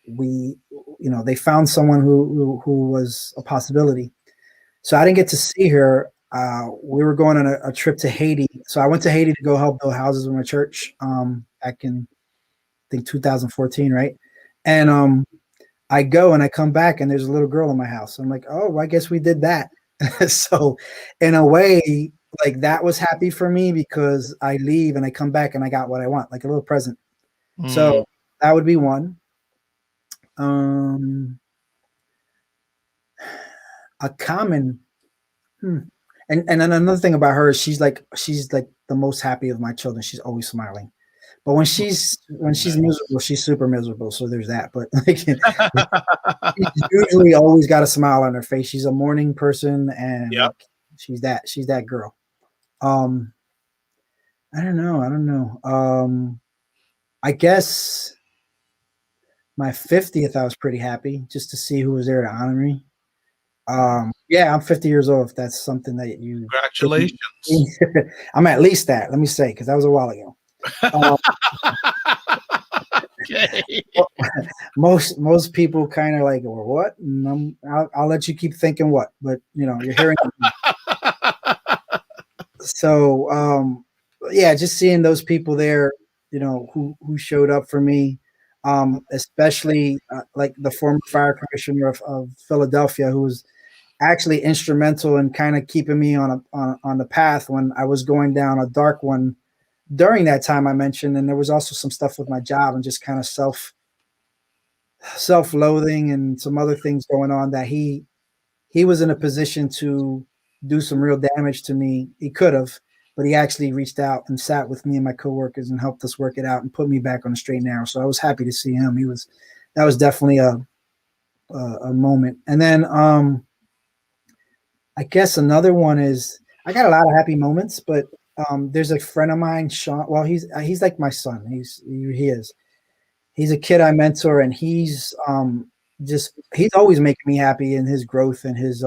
they found someone who was a possibility. So I didn't get to see her. We were going on a trip to Haiti. So I went to Haiti to go help build houses with my church back in, I think, 2014, right? And I go and I come back, and there's a little girl in my house. I'm like, oh, well, I guess we did that. So in a way, like that was happy for me, because I leave and I come back and I got what I want, like a little present. So that would be one. A common, and then another thing about her is she's like the most happy of my children. She's always smiling, but when she's miserable, she's super miserable. So there's that. But like, she's usually always got a smile on her face. She's a morning person, and like, she's that girl. I don't know. I guess my 50th, I was pretty happy just to see who was there to honor me. Yeah, I'm 50 years old. If that's something that you, congratulations. I'm at least that. Let me say, because that was a while ago. Okay. Most people kind of like, well, what? And I'll let you keep thinking what, but you're hearing. So yeah, just seeing those people there, who showed up for me, especially like the former fire commissioner of Philadelphia, who was actually instrumental in kind of keeping me on the path when I was going down a dark one during that time I mentioned. And there was also some stuff with my job and just kind of self-loathing and some other things going on, that he was in a position to do some real damage to me. He could have, but he actually reached out and sat with me and my coworkers and helped us work it out and put me back on the straight and narrow. So I was happy to see him. That was definitely a moment. And then I guess another one is, I got a lot of happy moments, but there's a friend of mine, Sean. Well, he's like my son. He is. He's a kid I mentor, and he's always making me happy in his growth and his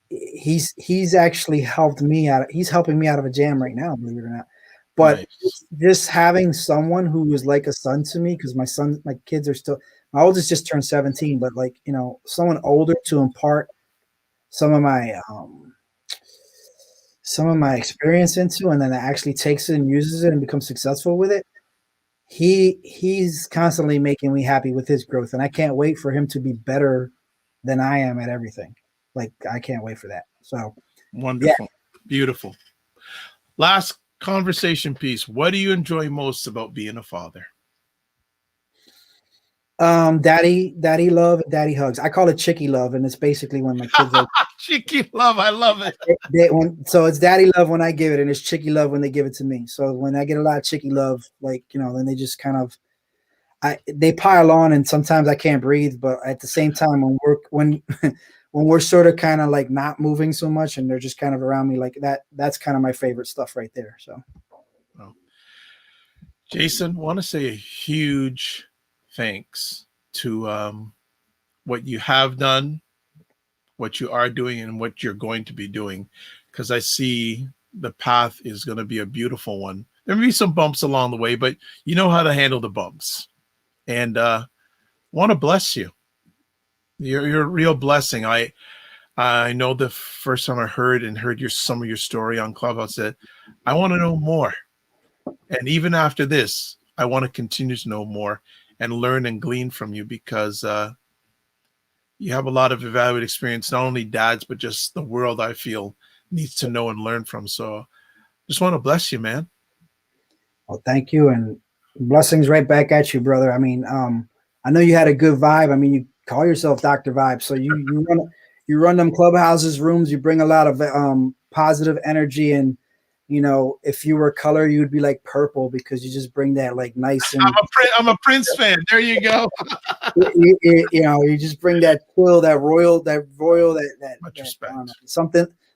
he's actually helped me out. He's helping me out of a jam right now, believe it or not. But Nice. just having someone who is like a son to me, because my kids are still, my oldest just turned 17, but like, someone older to impart some of my experience into, and then actually takes it and uses it and becomes successful with it. He's constantly making me happy with his growth, and I can't wait for him to be better than I am at everything. Like, I can't wait for that. So yeah. Wonderful. Beautiful. Last conversation piece. What do you enjoy most about being a father? Daddy love and daddy hugs. I call it chicky love, and it's basically when my kids are Chicky love. I love it. so it's daddy love when I give it, and it's chicky love when they give it to me. So when I get a lot of chicky love, like, then they just kind of they pile on, and sometimes I can't breathe. But at the same time, when we're sort of kind of like not moving so much, and they're just kind of around me like that, that's kind of my favorite stuff right there. So, well, Jason, want to say a huge thanks to what you have done, what you are doing, and what you're going to be doing, because I see the path is going to be a beautiful one. There may be some bumps along the way, but you know how to handle the bumps. And want to bless you. You're a real blessing. I know the first time I heard some of your story on Clubhouse, said, I want to know more. And even after this, I want to continue to know more and learn and glean from you, because you have a lot of evaluated experience, not only dads, but just the world, I feel, needs to know and learn from. So just want to bless you, man. well, thank you, and blessings right back at you, brother. I mean, I know you had a good vibe. I mean, you call yourself Dr. Vibe, so you run them clubhouses, rooms. You bring a lot of positive energy, and if you were color, you would be like purple, because you just bring that like nice and I'm a Prince fan. There you go. you just bring that chill, that royal, Much respect.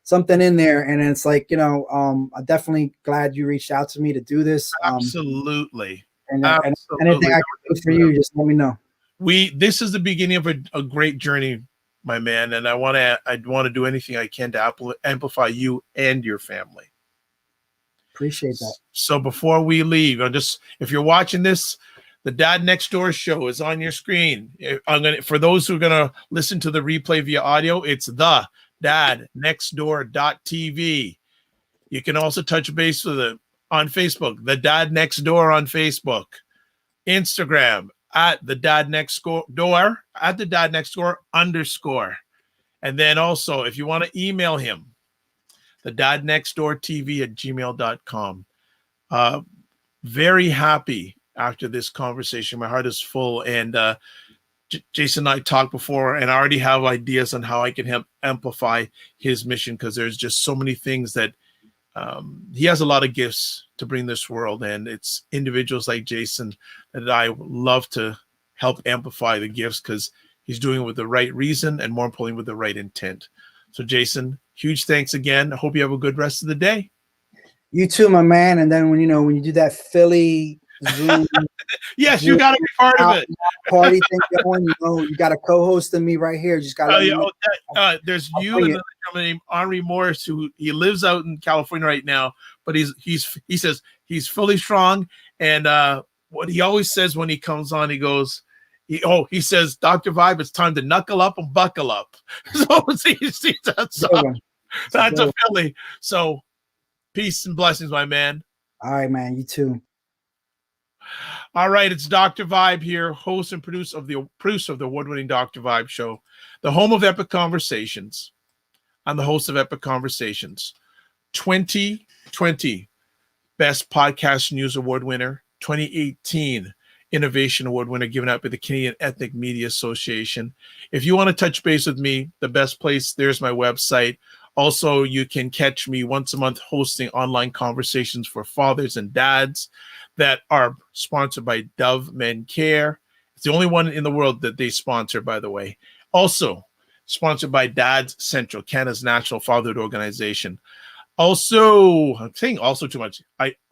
Something in there, and it's like, I'm definitely glad you reached out to me to do this. Absolutely. And Absolutely. anything I can do for you, just let me know. This is the beginning of a great journey, my man, and I want to do anything I can to amplify you and your family. Appreciate that. So before we leave, if you're watching this, the Dad Next Door show is on your screen. For those who are gonna listen to the replay via audio, it's the dadnextdoor.tv. You can also touch base with it on Facebook, the Dad Next Door on Facebook, Instagram at the Dad Next Door, at the Dad Next Door _. And then also, if you want to email him, the dadnextdoortv@gmail.com. Very happy after this conversation. My heart is full. And Jason and I talked before, and I already have ideas on how I can help amplify his mission, because there's just so many things that he has a lot of gifts to bring this world. And it's individuals like Jason that I love to help amplify the gifts, because he's doing it with the right reason, and more importantly, with the right intent. So Jason, huge thanks again. I hope you have a good rest of the day. You too, my man. And then when you do that Philly Zoom, yes, you got to be part of it. Party thing going, you got a co-host of me right here. Just got there's you and another gentleman named Henri Morris, who he lives out in California right now, but he says he's fully strong. And what he always says when he comes on, he goes, he says, Dr. Vibe, it's time to knuckle up and buckle up. So that's a Philly. So peace and blessings, my man. All right, man. You too. All right, it's Dr. Vibe here, host and producer of the award-winning Dr. Vibe show, the home of epic conversations. I'm the host of Epic Conversations. 2020 Best Podcast News Award winner, 2018 Innovation Award winner given out by the Canadian Ethnic Media Association. If you want to touch base with me, the best place, there's my website. Also, you can catch me once a month hosting online conversations for fathers and dads that are sponsored by Dove Men Care. It's the only one in the world that they sponsor, by the way. Also, sponsored by Dad's Central, Canada's national fatherhood organization. Also, I'm saying also too much.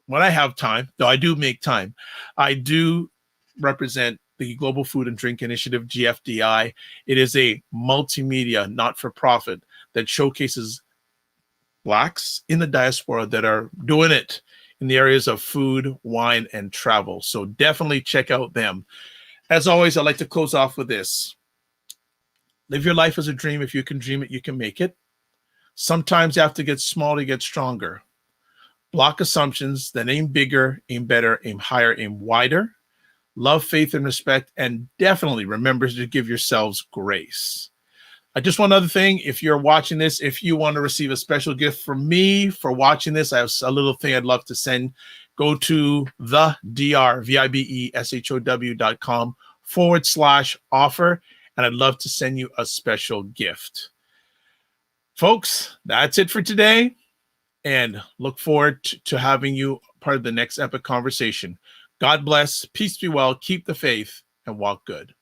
When I have time, though I do make time, I do represent the Global Food and Drink Initiative, GFDI. It is a multimedia, not-for-profit that showcases Blacks in the diaspora that are doing it in the areas of food, wine, and travel. So definitely check out them. As always, I'd like to close off with this. Live your life as a dream. If you can dream it, you can make it. Sometimes you have to get small to get stronger. Block assumptions, then aim bigger, aim better, aim higher, aim wider. Love, faith, and respect, and definitely remember to give yourselves grace. Just one other thing, if you're watching this, if you want to receive a special gift from me for watching this, I have a little thing I'd love to send. Go to the VIBESHOW.com/offer, and I'd love to send you a special gift. Folks, that's it for today, and look forward to having you part of the next epic conversation. God bless, peace be well, keep the faith, and walk good.